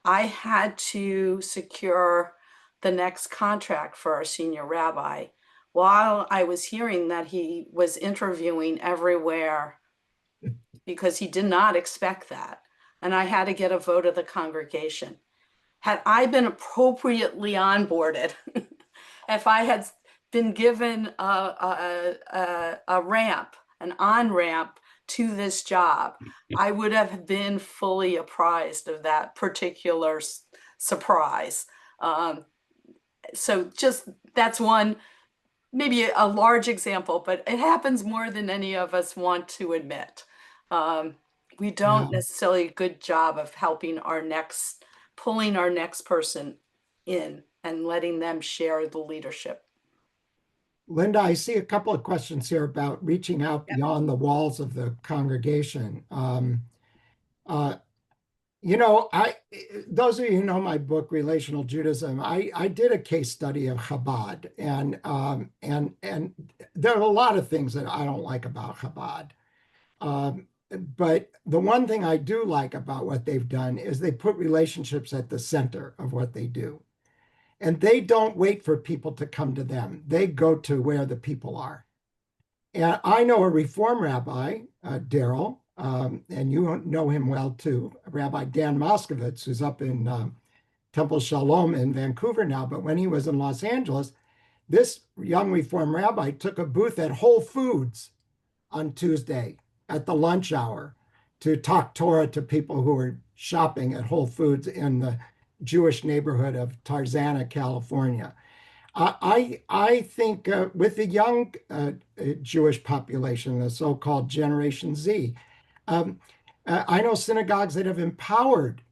I had to secure the next contract for our senior rabbi while I was hearing that he was interviewing everywhere because he did not expect that. And I had to get a vote of the congregation. Had I been appropriately onboarded, if I had been given a ramp, an on-ramp to this job, I would have been fully apprised of that particular surprise. So just, that's one maybe a large example, but it happens more than any of us want to admit. We don't Yeah. necessarily a good job of helping pulling our next person in and letting them share the leadership. Linda, I see a couple of questions here about reaching out Yep. beyond the walls of the congregation. Uh, those of you who know my book, Relational Judaism, I did a case study of Chabad, and there are a lot of things that I don't like about Chabad. But the one thing I do like about what they've done is they put relationships at the center of what they do. And they don't wait for people to come to them. They go to where the people are. And I know a Reform rabbi, Daryl, and you know him well too, Rabbi Dan Moskowitz, who's up in Temple Shalom in Vancouver now. But when he was in Los Angeles, this young Reform rabbi took a booth at Whole Foods on Tuesday at the lunch hour to talk Torah to people who were shopping at Whole Foods in the Jewish neighborhood of Tarzana, California. I think with the young Jewish population, the so-called Generation Z, I know synagogues that have empowered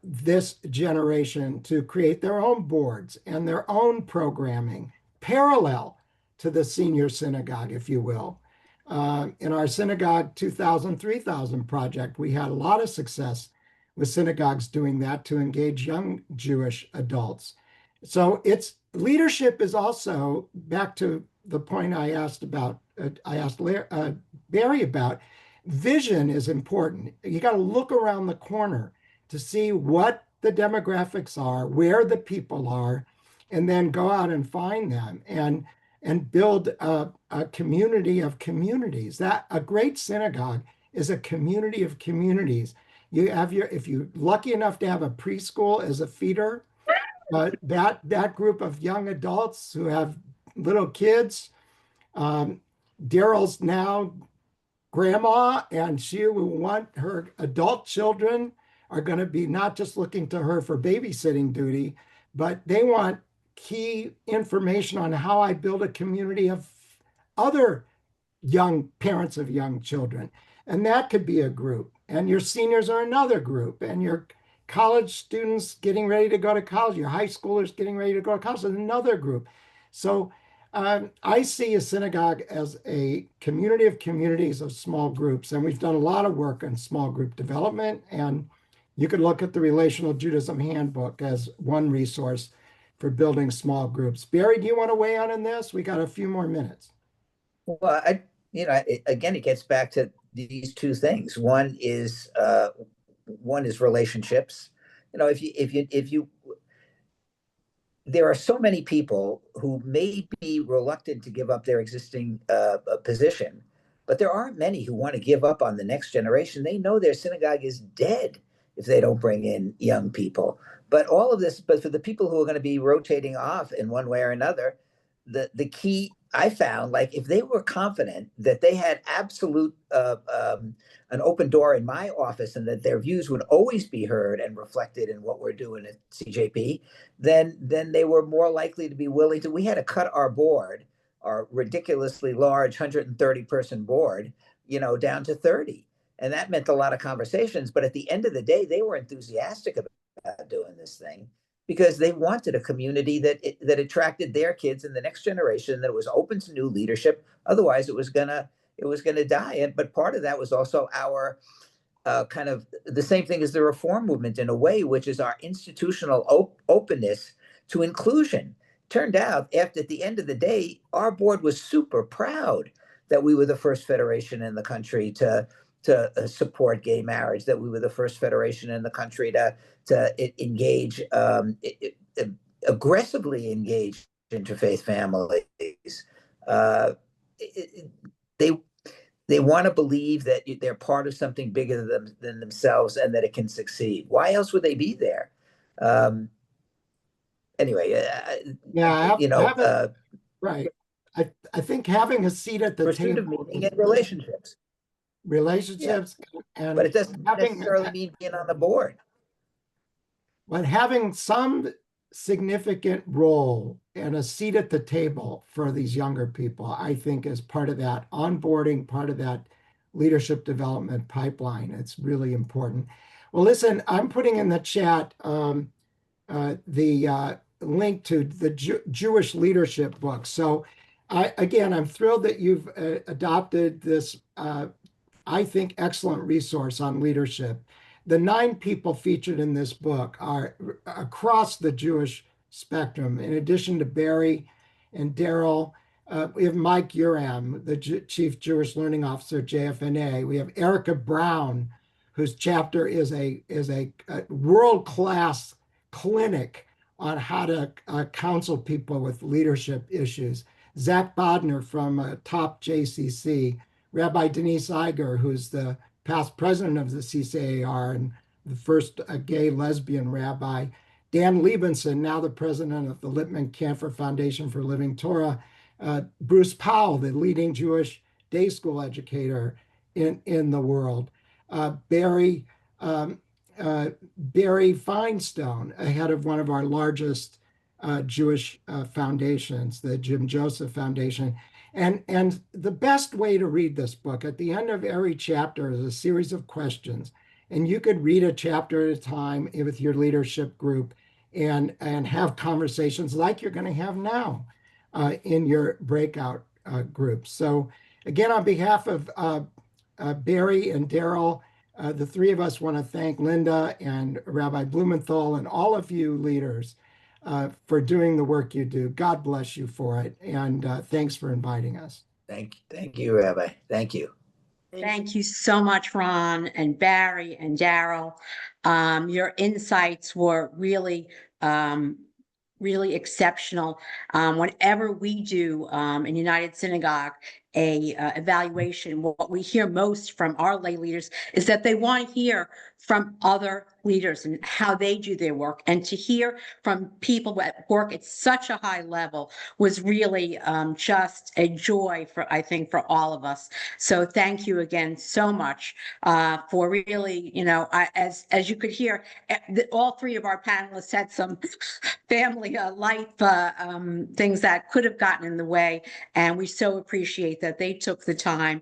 this generation to create their own boards and their own programming parallel to the senior synagogue, if you will. In our synagogue 2000, 3000 project, we had a lot of success with synagogues doing that to engage young Jewish adults. So leadership is also, back to the point I asked Barry about, vision is important. You got to look around the corner to see what the demographics are, where the people are, and then go out and find them and build a community of communities. That a great synagogue is a community of communities. If you're lucky enough to have a preschool as a feeder, that group of young adults who have little kids, Daryl's now grandma, and she will want her adult children are going to be not just looking to her for babysitting duty, but they want key information on how I build a community of other young parents of young children. And that could be a group. And your seniors are another group. And your college students getting ready to go to college, your high schoolers getting ready to go to college is another group. So I see a synagogue as a community of communities of small groups. And we've done a lot of work on small group development. And you could look at the Relational Judaism Handbook as one resource for building small groups. Barry, do you want to weigh in on this? We got a few more minutes. Well, again, it gets back to these two things. One is relationships. There are so many people who may be reluctant to give up their existing position, but there aren't many who want to give up on the next generation. They know their synagogue is dead if they don't bring in young people. But for the people who are going to be rotating off in one way or another, the key I found, like if they were confident that they had absolute an open door in my office and that their views would always be heard and reflected in what we're doing at CJP, then they were more likely to be willing to. We had to cut our board, our ridiculously large 130 person board, down to 30. And that meant a lot of conversations. But at the end of the day, they were enthusiastic about doing this thing because they wanted a community that attracted their kids in the next generation, that was open to new leadership. Otherwise, it was gonna die. But part of that was also our kind of the same thing as the reform movement in a way, which is our institutional openness to inclusion. Turned out, at the end of the day, our board was super proud that we were the first federation in the country to support gay marriage, that we were the first federation in the country to engage, aggressively engage interfaith families. They want to believe that they're part of something bigger than themselves and that it can succeed. Why else would they be there? Anyway, right. I think having a seat at the pursuit table, of meaning and relationships, and but it doesn't necessarily mean being on the board. But having some significant role and a seat at the table for these younger people, I think, as part of that onboarding, part of that leadership development pipeline. It's really important. Well, listen, I'm putting in the chat the link to the Jewish leadership book. So again, I'm thrilled that you've adopted this, I think, excellent resource on leadership. The 9 people featured in this book are across the Jewish spectrum. In addition to Barry and Daryl, we have Mike Uram, the Chief Jewish Learning Officer, JFNA. We have Erica Brown, whose chapter is a world-class clinic on how to counsel people with leadership issues. Zach Bodner from top JCC, Rabbi Denise Iger, who's the past president of the CCAR and the first gay lesbian rabbi, Dan Liebenson, now the president of the Lippman Canfer Foundation for Living Torah, Bruce Powell, the leading Jewish day school educator in the world, Barry Feinstein, head of one of our largest Jewish foundations, the Jim Joseph Foundation. And the best way to read this book, at the end of every chapter is a series of questions. And you could read a chapter at a time with your leadership group and have conversations like you're going to have now in your breakout groups. So again, on behalf of Barry and Daryl, the 3 of us want to thank Linda and Rabbi Blumenthal and all of you leaders for doing the work you do. God bless you for it. And thanks for inviting us. Thank you, Rabbi. Thank you. Thank you so much, Ron and Barry and Daryl. Your insights were really, really exceptional. Whenever we do in United Synagogue a evaluation, what we hear most from our lay leaders is that they want to hear from other leaders and how they do their work, and to hear from people that work at such a high level was really just a joy for, I think, for all of us. So thank you again so much for really, as you could hear, all 3 of our panelists had some family life things that could have gotten in the way, and we so appreciate that they took the time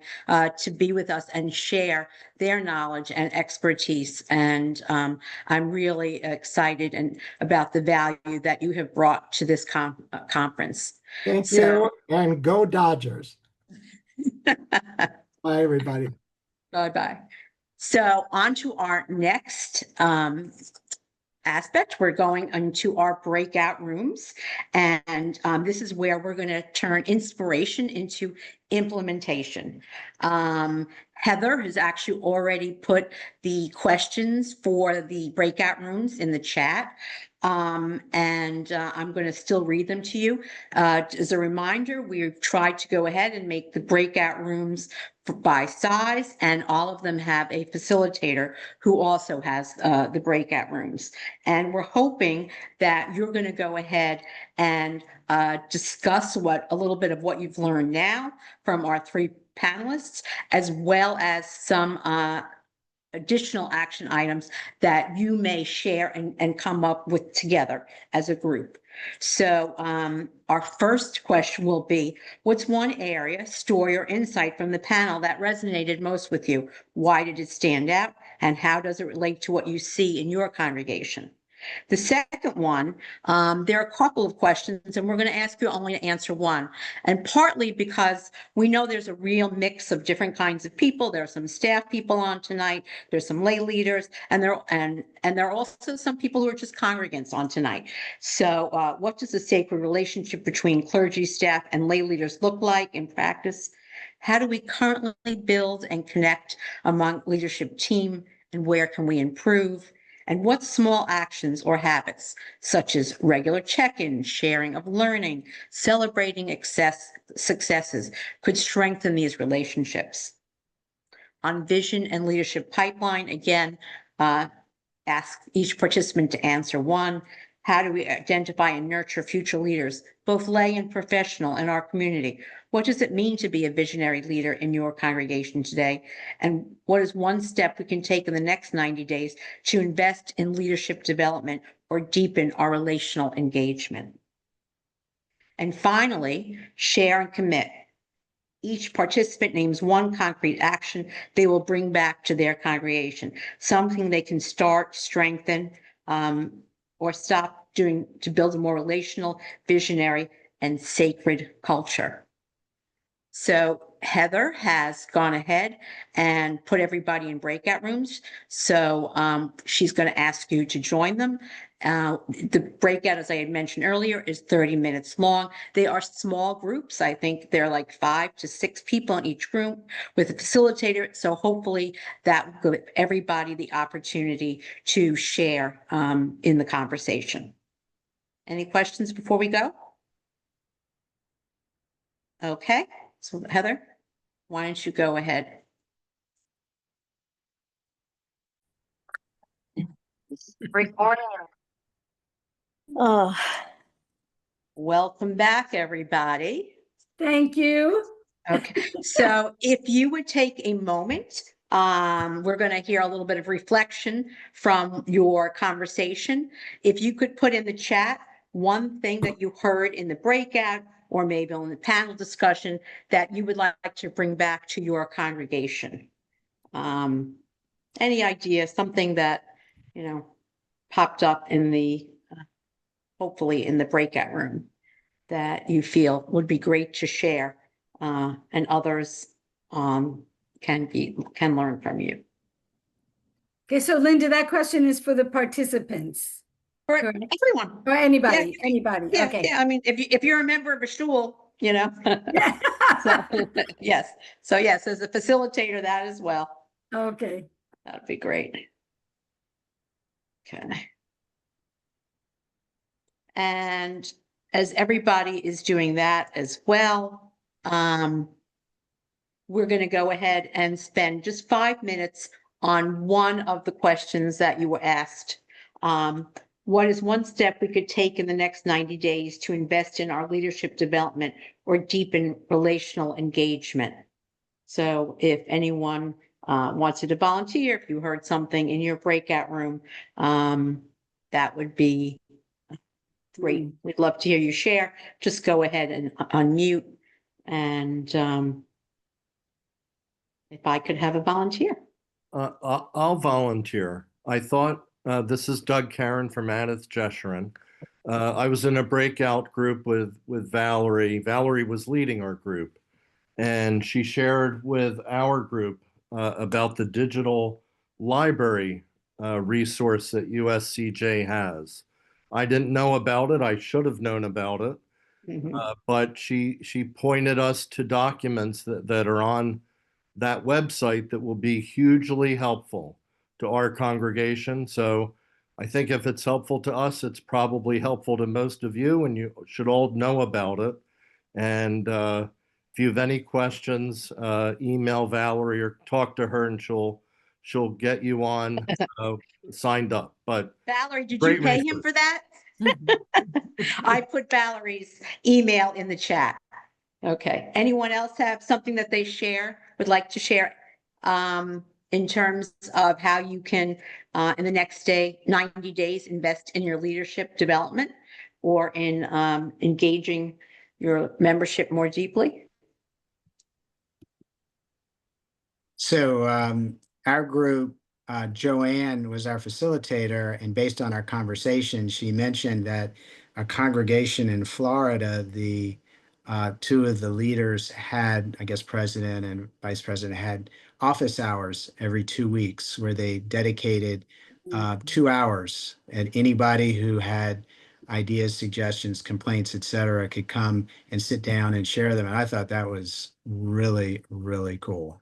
to be with us and share their knowledge and expertise. And I'm really excited about the value that you have brought to this conference. Thank you, and go Dodgers. Bye, everybody. Bye-bye. So on to our next aspect. We're going into our breakout rooms, and this is where we're going to turn inspiration into implementation. Heather has actually already put the questions for the breakout rooms in the chat. I'm going to still read them to you. As a reminder, we've tried to go ahead and make the breakout rooms by size, and all of them have a facilitator who also has the breakout rooms. And we're hoping that you're going to go ahead and discuss a little bit of what you've learned now from our 3 panelists, as well as some additional action items that you may share and come up with together as a group. So our first question will be, what's one area, story, or insight from the panel that resonated most with you? Why did it stand out? And how does it relate to what you see in your congregation? The second one, there are a couple of questions, and we're going to ask you only to answer one. And partly because we know there's a real mix of different kinds of people. There are some staff people on tonight. There's some lay leaders, and there are also some people who are just congregants on tonight. So what does the sacred relationship between clergy, staff, and lay leaders look like in practice? How do we currently build and connect among leadership team, and where can we improve? And what small actions or habits, such as regular check-ins, sharing of learning, celebrating successes, could strengthen these relationships? On vision and leadership pipeline, again, ask each participant to answer one. How do we identify and nurture future leaders, both lay and professional, in our community? What does it mean to be a visionary leader in your congregation today? And what is one step we can take in the next 90 days to invest in leadership development or deepen our relational engagement? And finally, share and commit. Each participant names one concrete action they will bring back to their congregation, something they can start, strengthen, or stop doing to build a more relational, visionary, and sacred culture. So Heather has gone ahead and put everybody in breakout rooms. So she's going to ask you to join them. The breakout, as I had mentioned earlier, is 30 minutes long. They are small groups. I think they're like 5 to 6 people in each group with a facilitator. So hopefully that will give everybody the opportunity to share in the conversation. Any questions before we go? Okay, so Heather, why don't you go ahead? Recording. Oh, Welcome back, everybody. Thank you. Okay, so if you would take a moment, we're going to hear a little bit of reflection from your conversation. If you could put in the chat one thing that you heard in the breakout or maybe on the panel discussion that you would like to bring back to your congregation. Any idea, something that, popped up in the, hopefully in the breakout room that you feel would be great to share, and others can learn from you. okay. So Linda, that question is for the participants. For Correct. everyone. Or anybody, anybody. Yeah, Okay. yeah. I mean, if you're a member of a shul, so, yes. So yes, as a facilitator, that as well. Okay. That'd be great. Okay. And as everybody is doing that as well, we're going to go ahead and spend just 5 minutes on one of the questions that you were asked. What is one step we could take in the next 90 days to invest in our leadership development or deepen relational engagement? So if anyone wanted to volunteer, if you heard something in your breakout room, that would be great. We'd love to hear you share. Just go ahead and unmute. And if I could have a volunteer. I'll volunteer. I thought, this is Doug Karen from Adith Jeshurun. I was in a breakout group with Valerie. Valerie was leading our group, and she shared with our group about the digital library resource that USCJ has. I didn't know about it. I should have known about it. But she pointed us to documents that are on that website that will be hugely helpful to our congregation. So I think if it's helpful to us, it's probably helpful to most of you, and you should all know about it. And if you have any questions, email Valerie or talk to her, and she'll get you on signed up. But Valerie, did you pay him for that? I put Valerie's email in the chat. Okay. Anyone else have something that they would like to share in terms of how you can, in the next 90 days, invest in your leadership development or in engaging your membership more deeply? So our group, Joanne was our facilitator, and based on our conversation, she mentioned that a congregation in Florida, the two of the leaders had, I guess, president and vice president had office hours every 2 weeks where they dedicated 2 hours, and anybody who had ideas, suggestions, complaints, etc., could come and sit down and share them. And I thought that was really, really cool.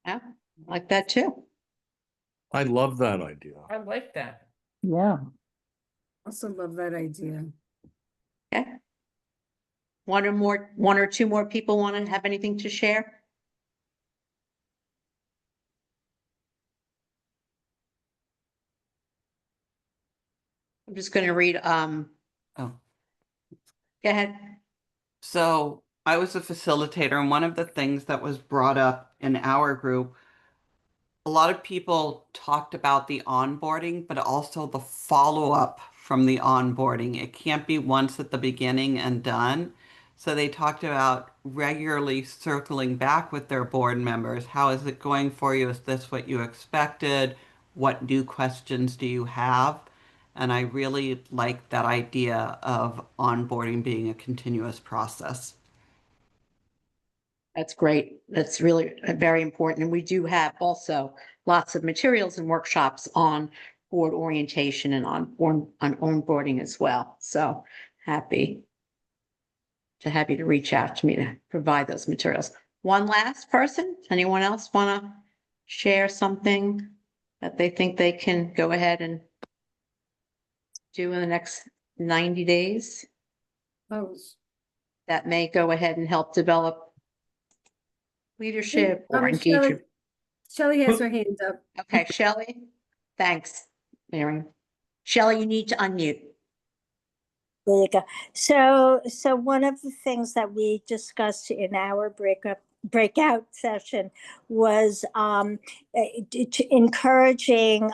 Yeah, I like that too. I love that idea. I like that. Yeah. Also love that idea. Okay. One or two more people want to have anything to share? I'm just going to read, Oh, go ahead. so I was a facilitator, and one of the things that was brought up in our group, a lot of people talked about the onboarding, but also the follow-up from the onboarding. It can't be once at the beginning and done. So they talked about regularly circling back with their board members. How is it going for you? Is this what you expected? What new questions do you have? And I really like that idea of onboarding being a continuous process. That's great. That's really very important. And we do have also lots of materials and workshops on board orientation and on onboarding as well. So happy to have you to reach out to me to provide those materials. One last person, anyone else want to share something that they think they can go ahead and do in the next 90 days that may go ahead and help develop leadership or engagement? Shelley has her hand up. Okay, Shelley, thanks, Mary. Shelley, you need to unmute. There you go. So one of the things that we discussed in our breakout session was encouraging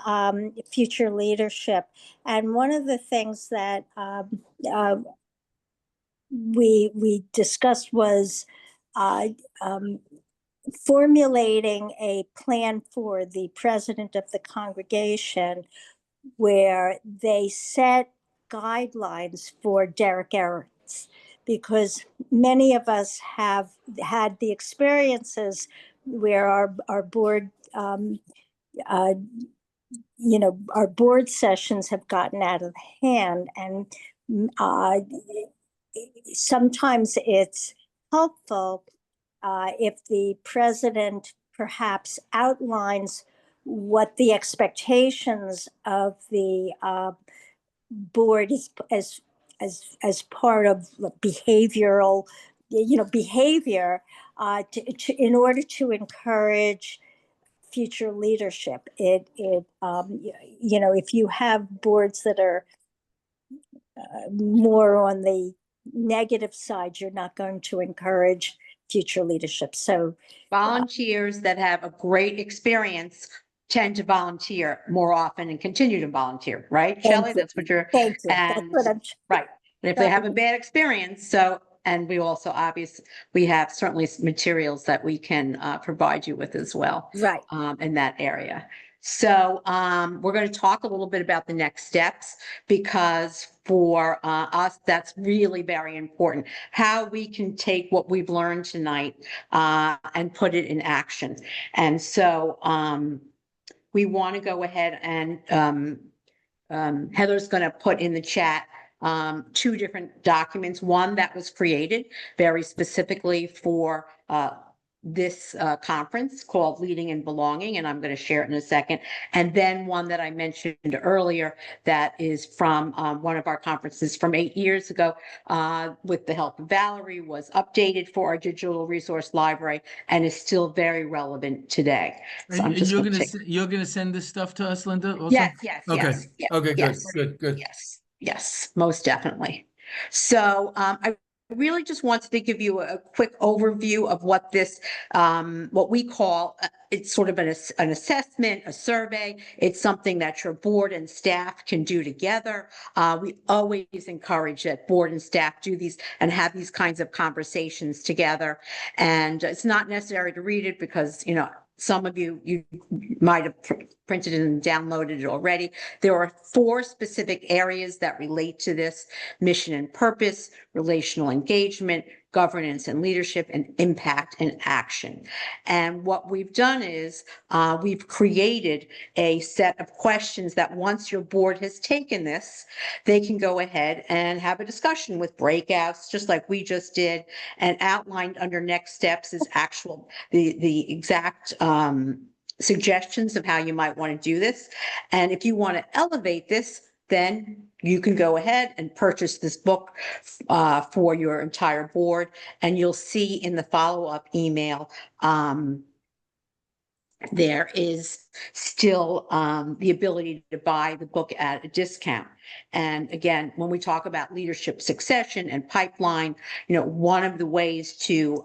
future leadership. And one of the things that we discussed was formulating a plan for the president of the congregation where they set guidelines for derrick errors, because many of us have had the experiences where our board, our board sessions have gotten out of hand, and sometimes it's helpful if the president perhaps outlines what the expectations of the board is as part of behavioral, behavior in order to encourage future leadership. If you have boards that are more on the negative side, you're not going to encourage future leadership. So volunteers that have a great experience tend to volunteer more often and continue to volunteer, right, Shelley? That's what you're. Thank you. And, that's what I'm. Right. And if they have a bad experience, and we also we have certainly materials that we can provide you with as well. Right. In that area. So we're going to talk a little bit about the next steps, because for us, that's really very important. How we can take what we've learned tonight and put it in action. And so we want to go ahead and Heather's going to put in the chat two different documents. One that was created very specifically for this conference called Leading and Belonging, and I'm going to share it in a second. And then one that I mentioned earlier that is from one of our conferences from 8 years ago with the help of Valerie, was updated for our digital resource library and is still very relevant today. So And you're going to send this stuff to us, Linda? Also? Yes. Okay. Yes, okay. yes, Good. Yes, most definitely. So I really just wanted to give you a quick overview of what this, what we call, it's sort of an assessment, a survey. It's something that your board and staff can do together. We always encourage that board and staff do these and have these kinds of conversations together. And it's not necessary to read it because, some of you might have printed it and downloaded it already. There are 4 specific areas that relate to this: mission and purpose, relational engagement, governance and leadership, and impact and action. And what we've done is we've created a set of questions that once your board has taken this, they can go ahead and have a discussion with breakouts, just like we just did, and outlined under next steps is the exact suggestions of how you might want to do this. And if you want to elevate this, then you can go ahead and purchase this book for your entire board. And you'll see in the follow-up email there is still the ability to buy the book at a discount. And again, when we talk about leadership succession and pipeline, one of the ways to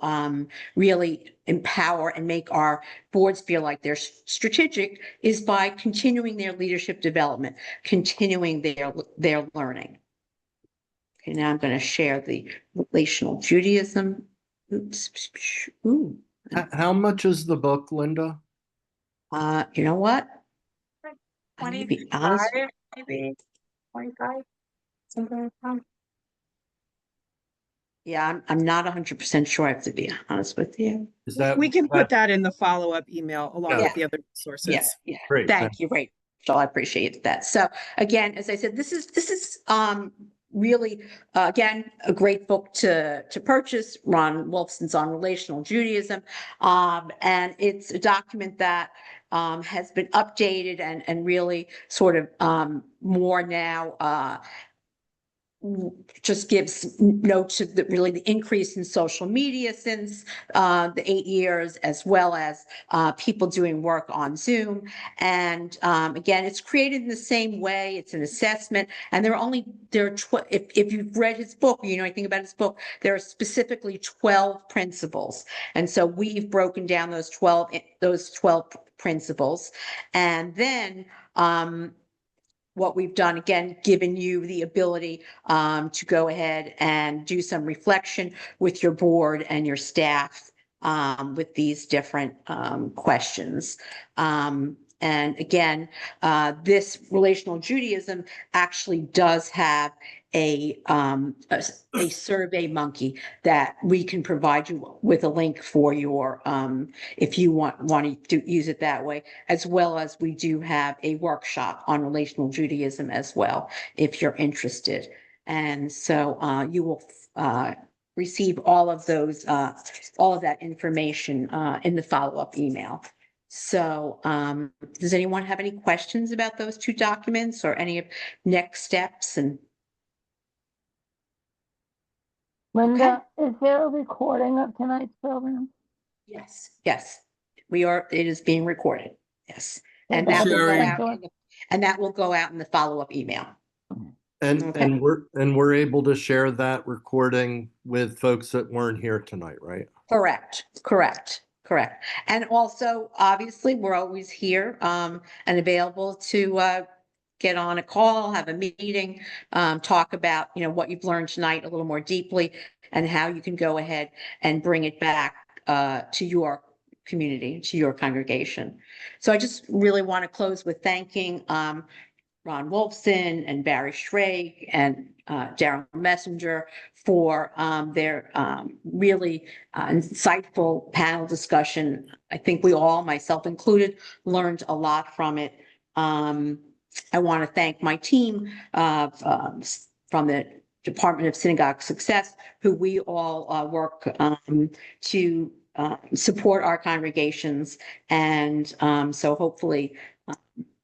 really empower and make our boards feel like they're strategic is by continuing their leadership development, continuing their learning. Okay, now I'm going to share the relational Judaism. Oops. Ooh. How much is the book, Linda? You know what? I'm gonna be honest. 25, maybe 25, something like that. Yeah, I'm not 100% sure. I have to be honest with you. Is that We can put that in the follow-up email along Yeah. with the other sources. Yeah. Great. Thank you, Rachel. I appreciate that. So again, as I said, this is really again a great book to purchase. Ron Wolfson's on relational Judaism, and it's a document that has been updated and really sort of more now just gives notes of really the increase in social media since the 8 years, as well as people doing work on Zoom. And again, it's created in the same way. It's an assessment, and if you've read his book, you know anything about his book, there are specifically 12 principles, and so we've broken down those 12 principles, and then what we've done, again, given you the ability to go ahead and do some reflection with your board and your staff with these different questions. And again, this relational Judaism actually does have a survey monkey that we can provide you with a link for your, if you want to use it that way, as well as we do have a workshop on relational Judaism as well, if you're interested. And so you will receive all of those, all of that information in the follow-up email. So does anyone have any questions about those two documents or any next steps? And Linda, is there a recording of tonight's program? yes, it is being recorded. Yes. And Okay. that will go Sherry. out, and that will go out in the follow-up email. And Okay. and we're able to share that recording with folks that weren't here tonight, right? Correct. And also, obviously, we're always here and available to get on a call, have a meeting, talk about, what you've learned tonight a little more deeply and how you can go ahead and bring it back to your community, to your congregation. So I just really want to close with thanking Ron Wolfson and Barry Shrage and Daryl Messinger for their really insightful panel discussion. I think we all, myself included, learned a lot from it. I want to thank my team from the Department of Synagogue Success, who we all work to support our congregations. And so hopefully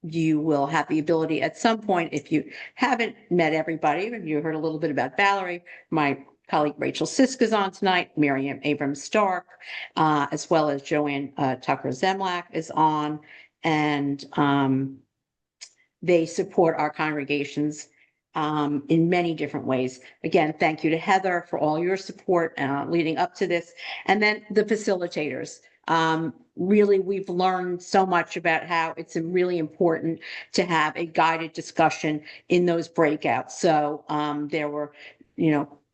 you will have the ability at some point, if you haven't met everybody, and you heard a little bit about Valerie, my colleague Rachel Siska's on tonight, Miriam Abrams-Stark, as well as Joanne Tucker-Zemlak is on, and they support our congregations in many different ways. Again, thank you to Heather for all your support leading up to this, and then the facilitators. Really, we've learned so much about how it's really important to have a guided discussion in those breakouts. So there were,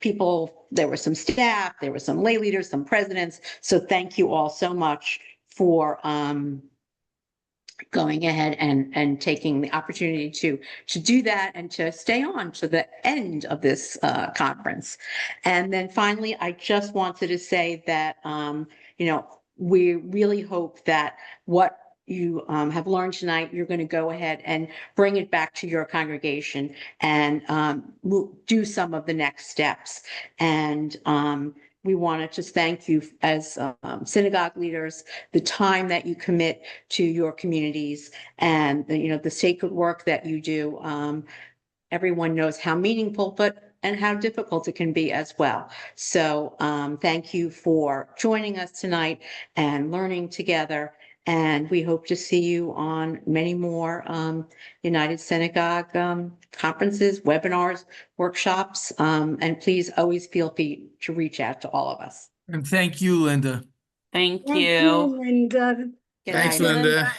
people, there were some staff, there were some lay leaders, some presidents. So thank you all so much for going ahead and taking the opportunity to do that and to stay on to the end of this conference. And then finally, I just wanted to say that, we really hope that what you have learned tonight, you're going to go ahead and bring it back to your congregation and we'll do some of the next steps. And we want to just thank you as synagogue leaders, the time that you commit to your communities and the sacred work that you do. Everyone knows how meaningful, and how difficult it can be as well. So thank you for joining us tonight and learning together. And we hope to see you on many more United Synagogue conferences, webinars, workshops. And please always feel free to reach out to all of us. And thank you, Linda. Thank Thank you. Linda. Good Thanks, night. Linda.